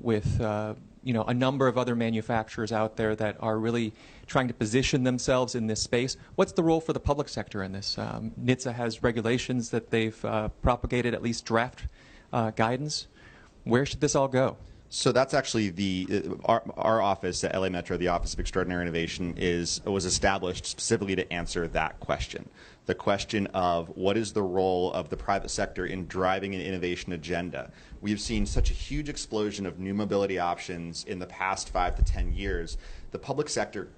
with a number of other manufacturers out there that are really trying to position themselves in this space. What's the role for the public sector in this? NHTSA has regulations that they've propagated, at least draft guidance. Where should this all go? So that's actually our office at LA Metro, the Office of Extraordinary Innovation, was established specifically to answer that question. The question of what is the role of the private sector in driving an innovation agenda. We've seen such a huge explosion of new mobility options in the past 5 to 10 years. The public sector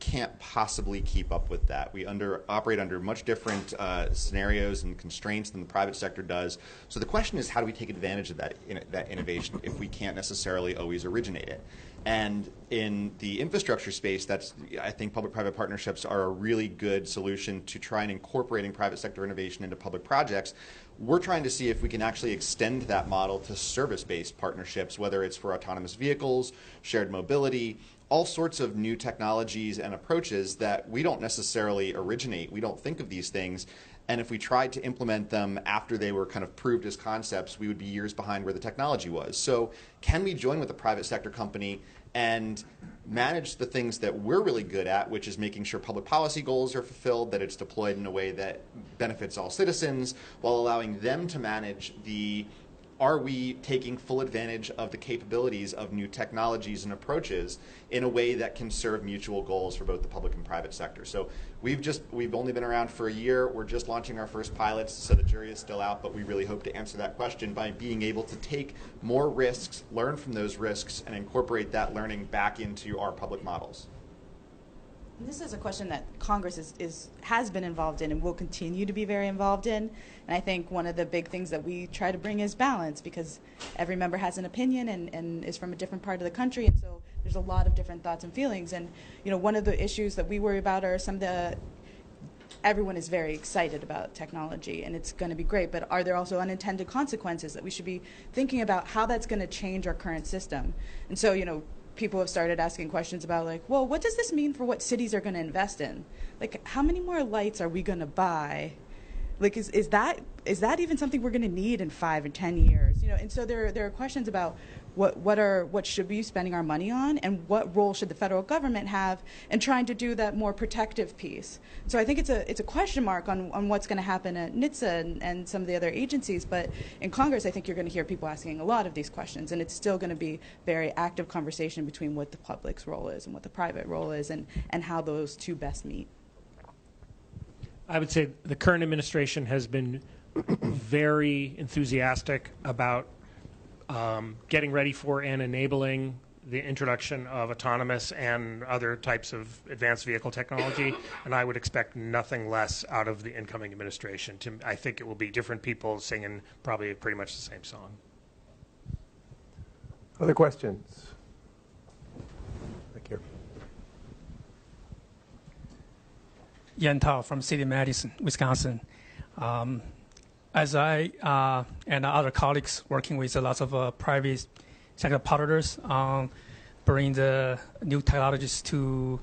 can't possibly keep up with that. We operate under much different scenarios and constraints than the private sector does. So the question is, how do we take advantage of that innovation if we can't necessarily always originate it? And in the infrastructure space, I think public-private partnerships are a really good solution to try and incorporating private sector innovation into public projects. We're trying to see if we can actually extend that model to service-based partnerships, whether it's for autonomous vehicles, shared mobility, all sorts of new technologies and approaches that we don't necessarily originate. We don't think of these things. And if we tried to implement them after they were kind of proved as concepts, we would be years behind where the technology was. So can we join with a private sector company and manage the things that we're really good at, which is making sure public policy goals are fulfilled, that it's deployed in a way that benefits all citizens, while allowing them to manage are we taking full advantage of the capabilities of new technologies and approaches in a way that can serve mutual goals for both the public and private sector? So we've only been around for a year. We're just launching our first pilots, so the jury is still out, but we really hope to answer that question by being able to take more risks, learn from those risks, and incorporate that learning back into our public models. This is a question that Congress has been involved in and will continue to be very involved in. And I think one of the big things that we try to bring is balance, because every member has an opinion and is from a different part of the country, and so there's a lot of different thoughts and feelings. And one of the issues that we worry about are some of the everyone is very excited about technology and it's going to be great, but are there also unintended consequences that we should be thinking about how that's going to change our current system? And so, people have started asking questions about, like, well, what does this mean for what cities are going to invest in? Like, how many more lights are we going to buy? Like, is that even something we're going to need in 5 and 10 years? And so there are questions about what should we be spending our money on, and what role should the federal government have in trying to do that more protective piece. So I think it's a question mark on what's going to happen at NHTSA and some of the other agencies. But in Congress, I think you're going to hear people asking a lot of these questions, and it's still going to be very active conversation between what the public's role is and what the private role is, and how those two best meet. I would say the current administration has been very enthusiastic about getting ready for and enabling the introduction of autonomous and other types of advanced vehicle technology, and I would expect nothing less out of the incoming administration. I think it will be different people singing probably pretty much the same song. Other questions? Thank you. Yan Tao from City of Madison, Wisconsin. As I and other colleagues working with lots of private sector partners bring the new technologies to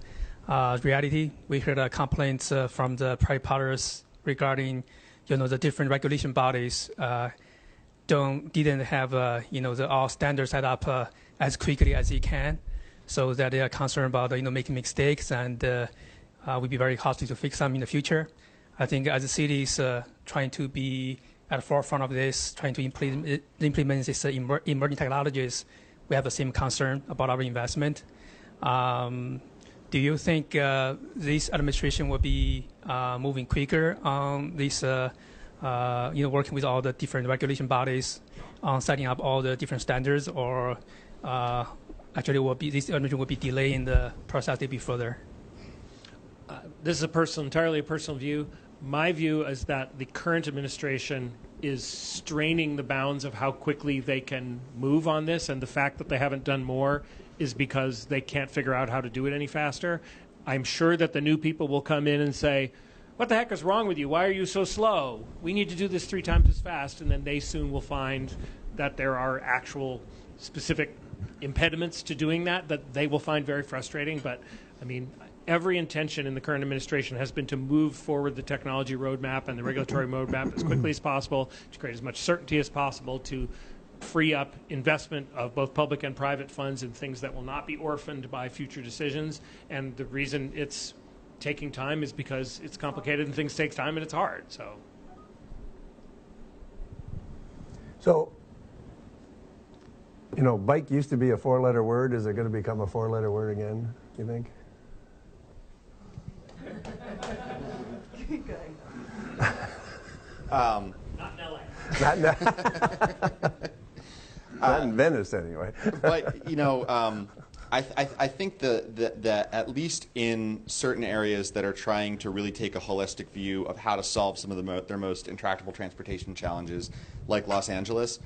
reality, we heard complaints from the private partners regarding, the different regulation bodies didn't have the all standards set up as quickly as it can, so that they are concerned about making mistakes, and would be very costly to fix them in the future. I think as the city is trying to be at the forefront of this, trying to implement these emerging technologies, we have the same concern about our investment. Do you think this administration will be moving quicker on this, working with all the different regulation bodies on setting up all the different standards, or actually this administration will be delaying the process a bit further? This is entirely a personal view. My view is that the current administration is straining the bounds of how quickly they can move on this, and the fact that they haven't done more is because they can't figure out how to do it any faster. I'm sure that the new people will come in and say, what the heck is wrong with you? Why are you so slow? We need to do this 3 times as fast, and then they soon will find that there are actual specific impediments to doing that they will find very frustrating. But, I mean, every intention in the current administration has been to move forward the technology roadmap and the regulatory roadmap as quickly as possible, to create as much certainty as possible, to free up investment of both public and private funds in things that will not be orphaned by future decisions. And the reason it's taking time is because it's complicated and things take time and it's hard. So, bike used to be a 4-letter word. Is it going to become a 4-letter word again, you think? Not in LA. Not in Venice, anyway. But I think that at least in certain areas that are trying to really take a holistic view of how to solve some of their most intractable transportation challenges, like Los Angeles,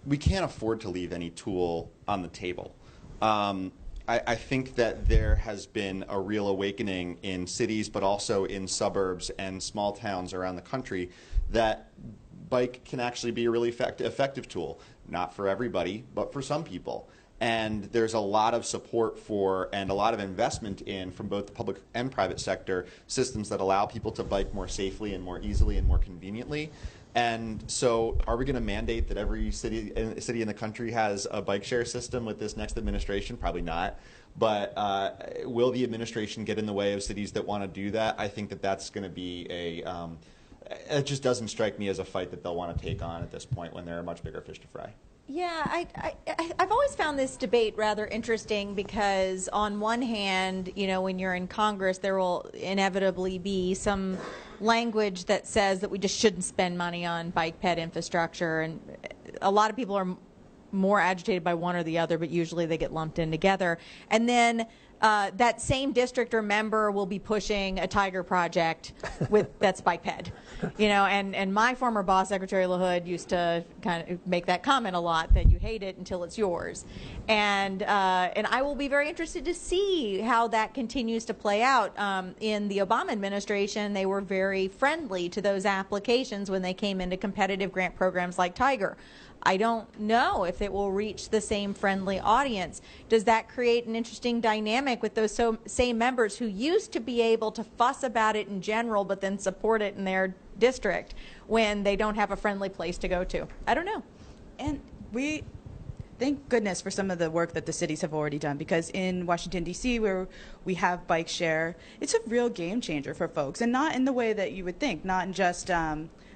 we can't afford to leave any tool on the table. I think that there has been a real awakening in cities, but also in suburbs and small towns around the country, that bike can actually be a really effective tool. Not for everybody, but for some people. And there's a lot of support for and a lot of investment in, from both the public and private sector, systems that allow people to bike more safely and more easily and more conveniently. And so are we going to mandate that every city in the country has a bike share system with this next administration? Probably not. But will the administration get in the way of cities that want to do that? I think that that's going to be it just doesn't strike me as a fight that they'll want to take on at this point when there are much bigger fish to fry. Yeah, I've always found this debate rather interesting because on one hand, when you're in Congress, there will inevitably be some language that says that we just shouldn't spend money on bike ped infrastructure, and a lot of people are more agitated by one or the other, but usually they get lumped in together. And then that same district or member will be pushing a tiger project that's bike ped. You know, and my former boss, Secretary LaHood, used to kind of make that comment a lot, that you hate it until it's yours. And I will be very interested to see how that continues to play out. In the Obama administration, they were very friendly to those applications when they came into competitive grant programs like Tiger. I don't know if it will reach the same friendly audience. Does that create an interesting dynamic with those same members who used to be able to fuss about it in general but then support it in their district when they don't have a friendly place to go to? I don't know. And we thank goodness for some of the work that the cities have already done, because in Washington, D.C., where we have bike share, it's a real game changer for folks, and not in the way that you would think, not in just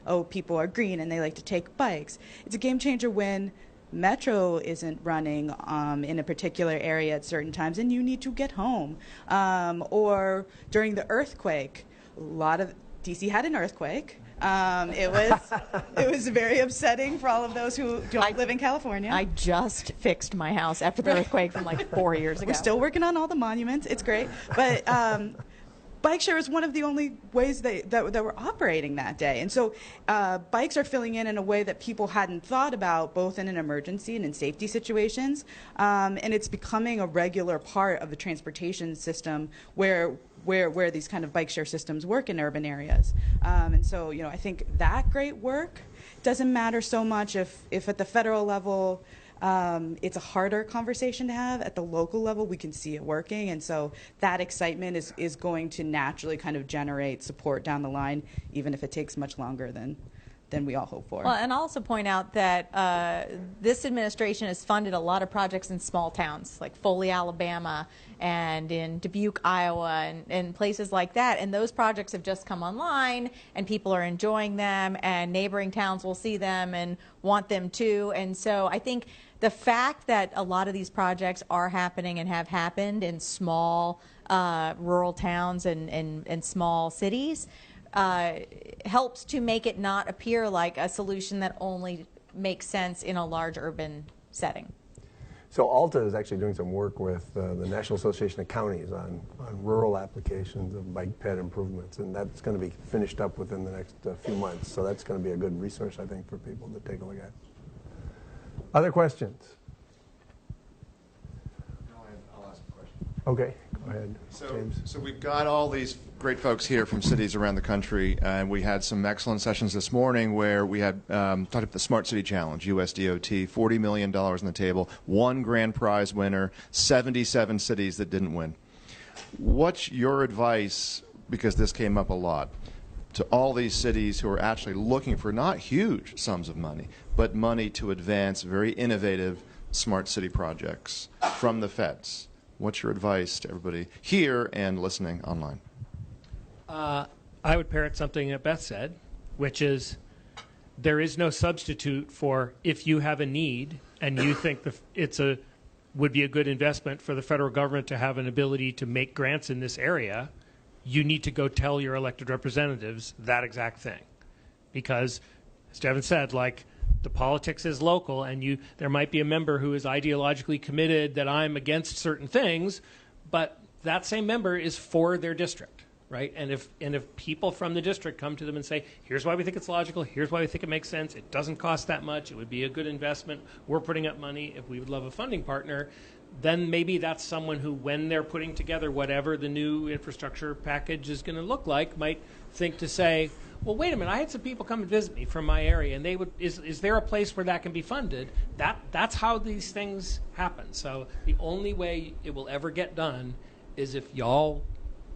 oh, people are green and they like to take bikes. It's a game changer when Metro isn't running in a particular area at certain times and you need to get home. Or during the earthquake, a lot of DC had an earthquake. It was very upsetting for all of those who don't live in California. I just fixed my house after the earthquake from like 4 years ago. We're still working on all the monuments. It's great. But bike share is one of the only ways that we're operating that day. And so bikes are filling in a way that people hadn't thought about, both in an emergency and in safety situations. And it's becoming a regular part of the transportation system where these kind of bike share systems work in urban areas. And so, you know, I think that great work doesn't matter so much if at the federal level it's a harder conversation to have. At the local level, we can see it working, and so that excitement is going to naturally kind of generate support down the line, even if it takes much longer than we all hope for. Well, and I'll also point out that this administration has funded a lot of projects in small towns, like Foley, Alabama, and in Dubuque, Iowa, and places like that. And those projects have just come online, and people are enjoying them, and neighboring towns will see them and want them too. And so I think the fact that a lot of these projects are happening and have happened in small rural towns and small cities helps to make it not appear like a solution that only makes sense in a large urban setting. So Alta is actually doing some work with the National Association of Counties on rural applications of bike ped improvements, and that's going to be finished up within the next few months. So that's going to be a good resource, I think, for people to take a look at. Other questions? I'll ask a question. Okay, go ahead, James. So we've got all these great folks here from cities around the country, and we had some excellent sessions this morning where we had talked about the Smart City Challenge, USDOT, $40 million on the table, one grand prize winner, 77 cities that didn't win. What's your advice, because this came up a lot, to all these cities who are actually looking for not huge sums of money, but money to advance very innovative smart city projects from the feds? What's your advice to everybody here and listening online? I would parrot something that Beth said, which is there is no substitute for, if you have a need and you think would be a good investment for the federal government to have an ability to make grants in this area, you need to go tell your elected representatives that exact thing. Because, as Devon said, like, the politics is local, and there might be a member who is ideologically committed that I'm against certain things, but that same member is for their district, right? And if people from the district come to them and say, here's why we think it's logical, here's why we think it makes sense, it doesn't cost that much, it would be a good investment, we're putting up money, if we would love a funding partner, then maybe that's someone who, when they're putting together whatever the new infrastructure package is going to look like, might think to say, well, wait a minute, I had some people come and visit me from my area, and they would, is there a place where that can be funded? That's how these things happen. So the only way it will ever get done is if y'all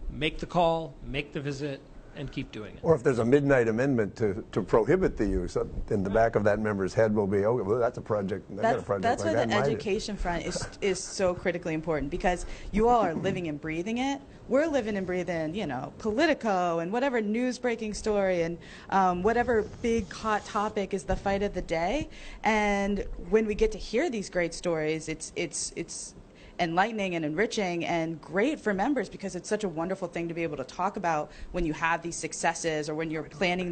make the call, make the visit, and keep doing it. Or if there's a midnight amendment to prohibit the use, in the back of that member's head will be, oh, well, that's a project. That's why the education front is so critically important, because you all are living and breathing it. We're living and breathing, you know, Politico and whatever news breaking story and whatever big hot topic is the fight of the day. And when we get to hear these great stories, it's enlightening and enriching and great for members, because it's such a wonderful thing to be able to talk about when you have these successes or when you're planning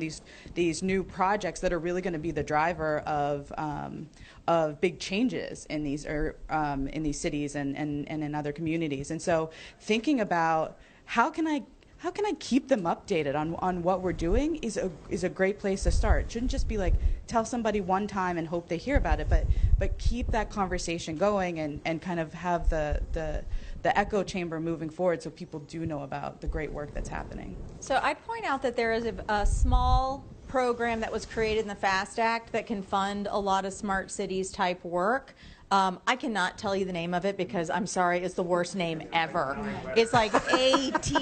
these new projects that are really going to be the driver of big changes in these cities and in other communities. And so thinking about how can I keep them updated on what we're doing is a great place to start. It shouldn't just be like tell somebody one time and hope they hear about it, but keep that conversation going and kind of have the echo chamber moving forward so people do know about the great work that's happening. So I'd point out that there is a small program that was created in the FAST Act that can fund a lot of smart cities type work. I cannot tell you the name of it because, I'm sorry, it's the worst name ever. It's like ATCMTD.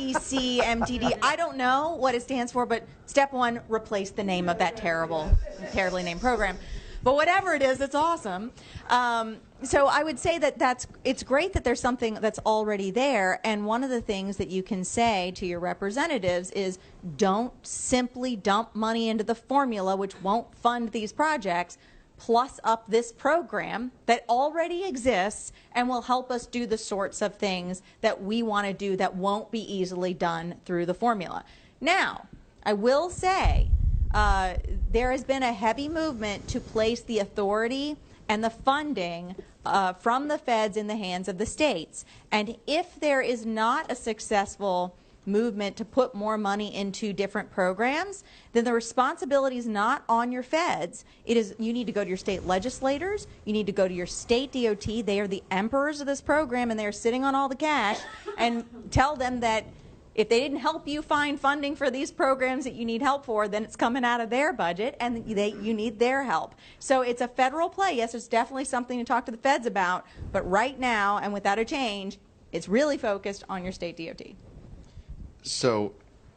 I don't know what it stands for, but step one, replace the name of that terribly named program. But whatever it is, it's awesome. So I would say that it's great that there's something that's already there. And one of the things that you can say to your representatives is don't simply dump money into the formula, which won't fund these projects, plus up this program that already exists and will help us do the sorts of things that we want to do that won't be easily done through the formula. Now, I will say there has been a heavy movement to place the authority and the funding from the feds in the hands of the states. And if there is not a successful movement to put more money into different programs, then the responsibility is not on your feds. It is, you need to go to your state legislators, you need to go to your state DOT. They are the emperors of this program and they are sitting on all the cash, and tell them that if they didn't help you find funding for these programs that you need help for, then it's coming out of their budget and you need their help. So it's a federal play. Yes, it's definitely something to talk to the feds about, but right now and without a change, it's really focused on your state DOT. So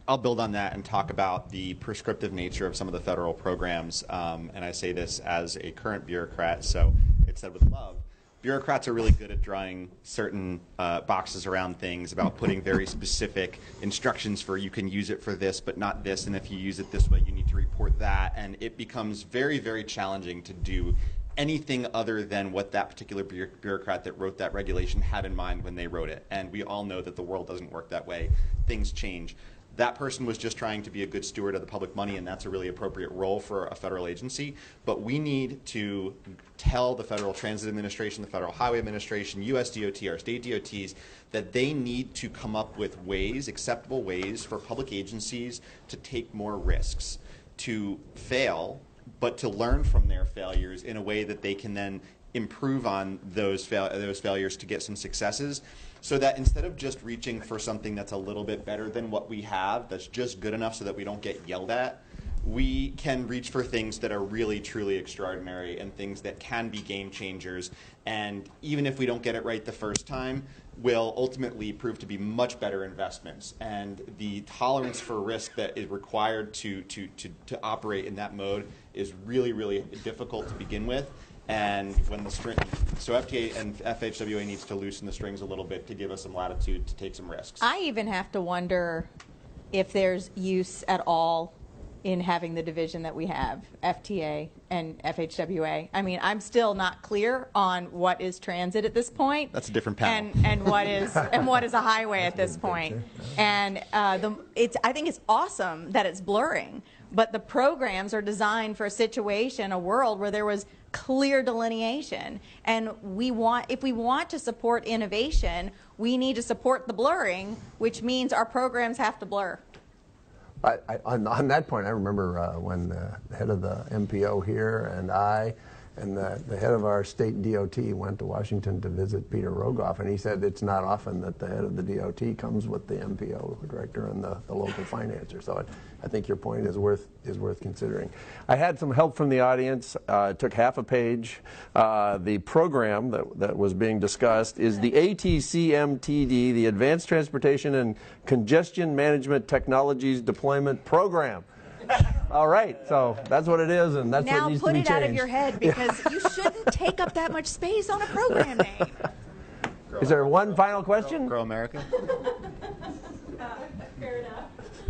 I'll build on that and talk about the prescriptive nature of some of the federal programs. And I say this as a current bureaucrat, so it's said with love. Bureaucrats are really good at drawing certain boxes around things, about putting very specific instructions for you can use it for this but not this, and if you use it this way you need to report that, and it becomes very, very challenging to do anything other than what that particular bureaucrat that wrote that regulation had in mind when they wrote it. And we all know that the world doesn't work that way. Things change. That person was just trying to be a good steward of the public money, and that's a really appropriate role for a federal agency. But we need to tell the Federal Transit Administration, the Federal Highway Administration, US DOT, our state DOTs, that they need to come up with ways, acceptable ways for public agencies to take more risks, to fail, but to learn from their failures in a way that they can then improve on those failures to get some successes, so that instead of just reaching for something that's a little bit better than what we have, that's just good enough so that we don't get yelled at, we can reach for things that are really, truly extraordinary and things that can be game changers. And even if we don't get it right the first time, will ultimately prove to be much better investments. And the tolerance for risk that is required to operate in that mode is really, really difficult to begin with. And when the so FTA and FHWA needs to loosen the strings a little bit to give us some latitude to take some risks. I even have to wonder if there's use at all in having the division that we have, FTA and FHWA. I mean, I'm still not clear on what is transit at this point. That's a different panel. And what is a highway at this point. And I think it's awesome that it's blurring, but the programs are designed for a situation, a world where there was clear delineation. And if we want to support innovation, we need to support the blurring, which means our programs have to blur. On that point, I remember when the head of the MPO here and the head of our state DOT went to Washington to visit Peter Rogoff, and he said it's not often that the head of the DOT comes with the MPO director and the local financer. So I think your point is worth considering. I had some help from the audience. It took half a page. The program that was being discussed is the ATCMTD, the Advanced Transportation and Congestion Management Technologies Deployment Program. All right, so that's what it is, and that's what needs to be changed. Now put it out of your head, because you shouldn't take up that much space on a program name. Is there one final question? Grow America. Fair enough.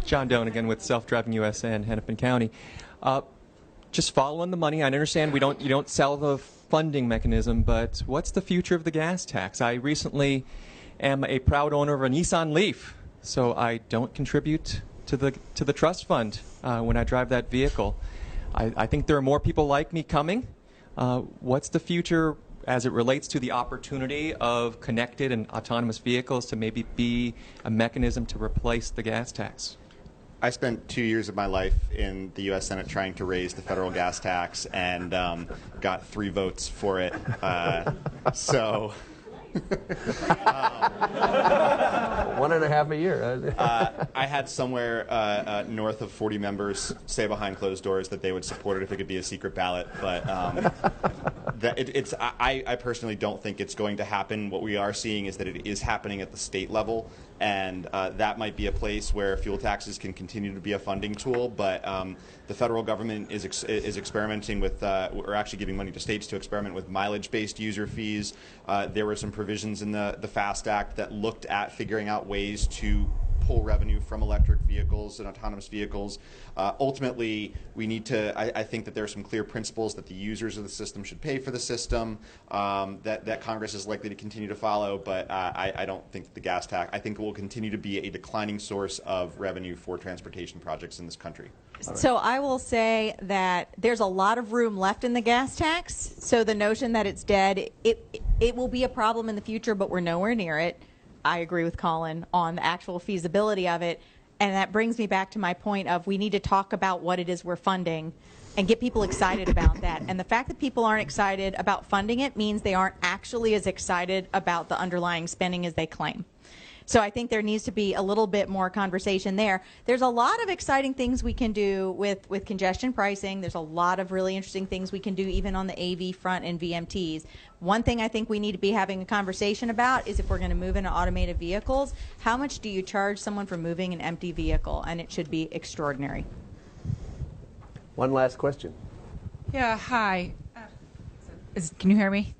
John Doan again with Self-Driving USA and Hennepin County. Just following the money. I understand you don't sell the funding mechanism, but what's the future of the gas tax? I recently am a proud owner of a Nissan Leaf, so I don't contribute to the trust fund when I drive that vehicle. I think there are more people like me coming. What's the future as it relates to the opportunity of connected and autonomous vehicles to maybe be a mechanism to replace the gas tax? I spent 2 years of my life in the U.S. Senate trying to raise the federal gas tax and got 3 votes for it. So 1.5 a year. I had somewhere north of 40 members say behind closed doors that they would support it if it could be a secret ballot. But I personally don't think it's going to happen. What we are seeing is that it is happening at the state level. And that might be a place where fuel taxes can continue to be a funding tool, but the federal government is experimenting with, or actually giving money to states to experiment with mileage-based user fees. There were some provisions in the FAST Act that looked at figuring out ways to pull revenue from electric vehicles and autonomous vehicles. Ultimately, we need to, I think that there are some clear principles that the users of the system should pay for the system, that Congress is likely to continue to follow, but I don't think that the gas tax, I think it will continue to be a declining source of revenue for transportation projects in this country. So I will say that there's a lot of room left in the gas tax, so the notion that it's dead, it will be a problem in the future, but we're nowhere near it. I agree with Colin on the actual feasibility of it. And that brings me back to my point of we need to talk about what it is we're funding and get people excited about that. And the fact that people aren't excited about funding it means they aren't actually as excited about the underlying spending as they claim. So I think there needs to be a little bit more conversation there. There's a lot of exciting things we can do with congestion pricing. There's a lot of really interesting things we can do even on the AV front and VMTs. One thing I think we need to be having a conversation about is if we're going to move into automated vehicles, how much do you charge someone for moving an empty vehicle? And it should be extraordinary. One last question. Yeah, hi. Can you hear me?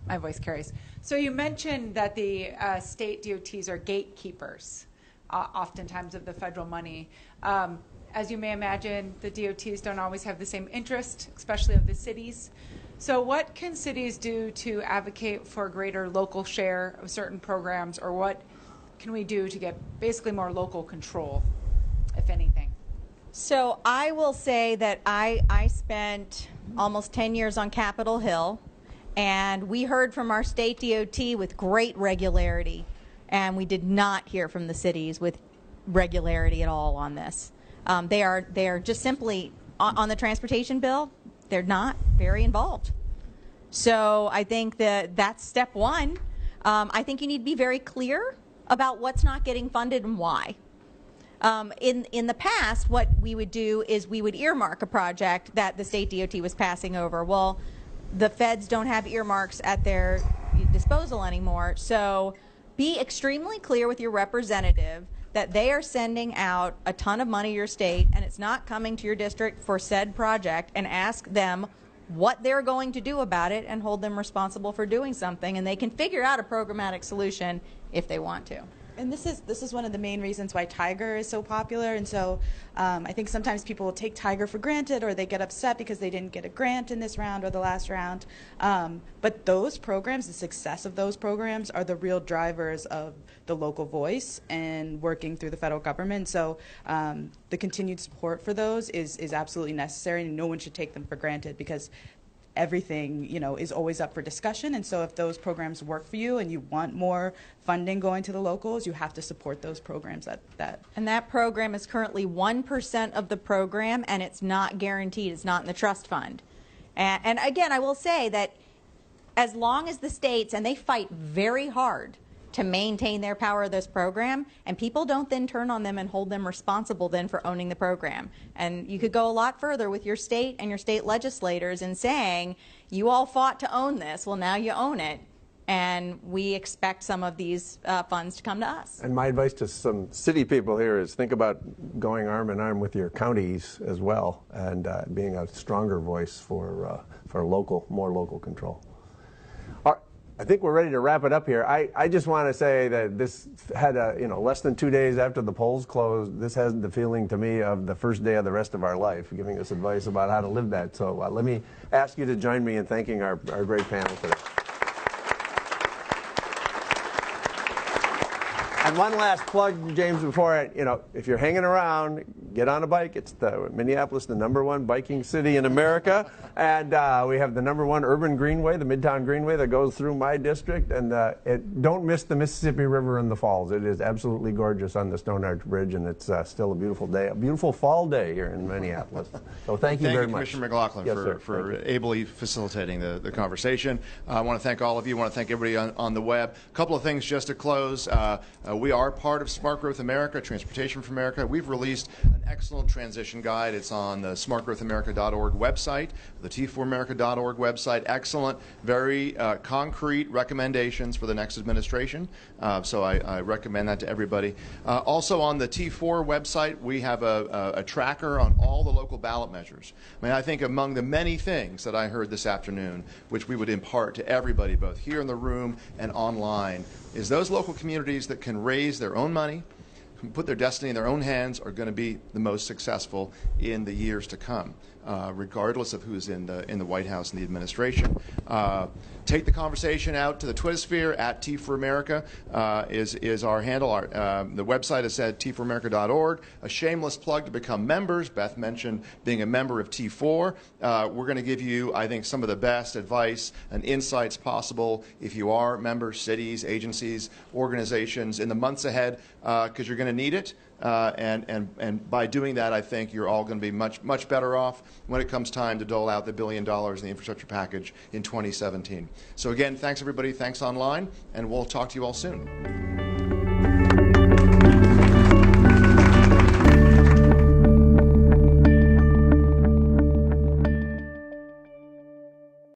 My voice carries. So you mentioned that the state DOTs are gatekeepers, oftentimes, of the federal money. As you may imagine, the DOTs don't always have the same interest, especially of the cities. So what can cities do to advocate for a greater local share of certain programs, or what can we do to get basically more local control, if anything? So I will say that I spent almost 10 years on Capitol Hill, and we heard from our state DOT with great regularity, and we did not hear from the cities with regularity at all on this. They are just simply, on the transportation bill, they're not very involved. So I think that that's step one. I think you need to be very clear about what's not getting funded and why. In the past, what we would do is we would earmark a project that the state DOT was passing over. Well, the feds don't have earmarks at their disposal anymore, so be extremely clear with your representative that they are sending out a ton of money to your state and it's not coming to your district for said project, and ask them what they're going to do about it and hold them responsible for doing something, and they can figure out a programmatic solution if they want to. And this is one of the main reasons why Tiger is so popular. And so I think sometimes people will take Tiger for granted, or they get upset because they didn't get a grant in this round or the last round. But those programs, the success of those programs, are the real drivers of the local voice and working through the federal government. So the continued support for those is absolutely necessary, and no one should take them for granted, because everything, is always up for discussion. And so if those programs work for you and you want more funding going to the locals, you have to support those programs. And that program is currently 1% of the program, and it's not guaranteed. It's not in the trust fund. And again, I will say that as long as the states, and they fight very hard to maintain their power of this program, and people don't then turn on them and hold them responsible then for owning the program. And you could go a lot further with your state and your state legislators in saying, you all fought to own this, well, now you own it, and we expect some of these funds to come to us. And my advice to some city people here is think about going arm in arm with your counties as well, and being a stronger voice for more local control. I think we're ready to wrap it up here. I just want to say that this had less than 2 days after the polls closed. This has the feeling to me of the first day of the rest of our life, giving us advice about how to live that. So let me ask you to join me in thanking our great panel today. And one last plug, James, before if you're hanging around, get on a bike. It's Minneapolis, the #1 biking city in America, and we have the #1 urban greenway, the Midtown Greenway, that goes through my district. And don't miss the Mississippi River and the falls. It is absolutely gorgeous on the Stone Arch Bridge, and it's still a beautiful day, a beautiful fall day here in Minneapolis. So thank you very much, Commissioner McLaughlin, yes, for ably facilitating the conversation. I want to thank all of you. I want to thank everybody on the web. A couple of things just to close. We are part of Smart Growth America, Transportation for America. We've released an excellent transition guide. It's on the smartgrowthamerica.org website, the t4america.org website. Excellent, very concrete recommendations for the next administration. So I recommend that to everybody. Also on the T4 website, we have a tracker on all the local ballot measures. I mean, I think among the many things that I heard this afternoon, which we would impart to everybody, both here in the room and online, is those local communities that can raise their own money, can put their destiny in their own hands, are going to be the most successful in the years to come, regardless of who's in the White House and the administration. Take the conversation out to the Twitter sphere. At T4America is our handle. The website is at t4america.org. A shameless plug to become members. Beth mentioned being a member of T4. We're going to give you, I think, some of the best advice and insights possible if you are members, cities, agencies, organizations in the months ahead, because you're going to need it. And by doing that, I think you're all going to be much better off when it comes time to dole out the $1 billion in the infrastructure package in 2017. So again, thanks everybody, thanks online, and we'll talk to you all soon.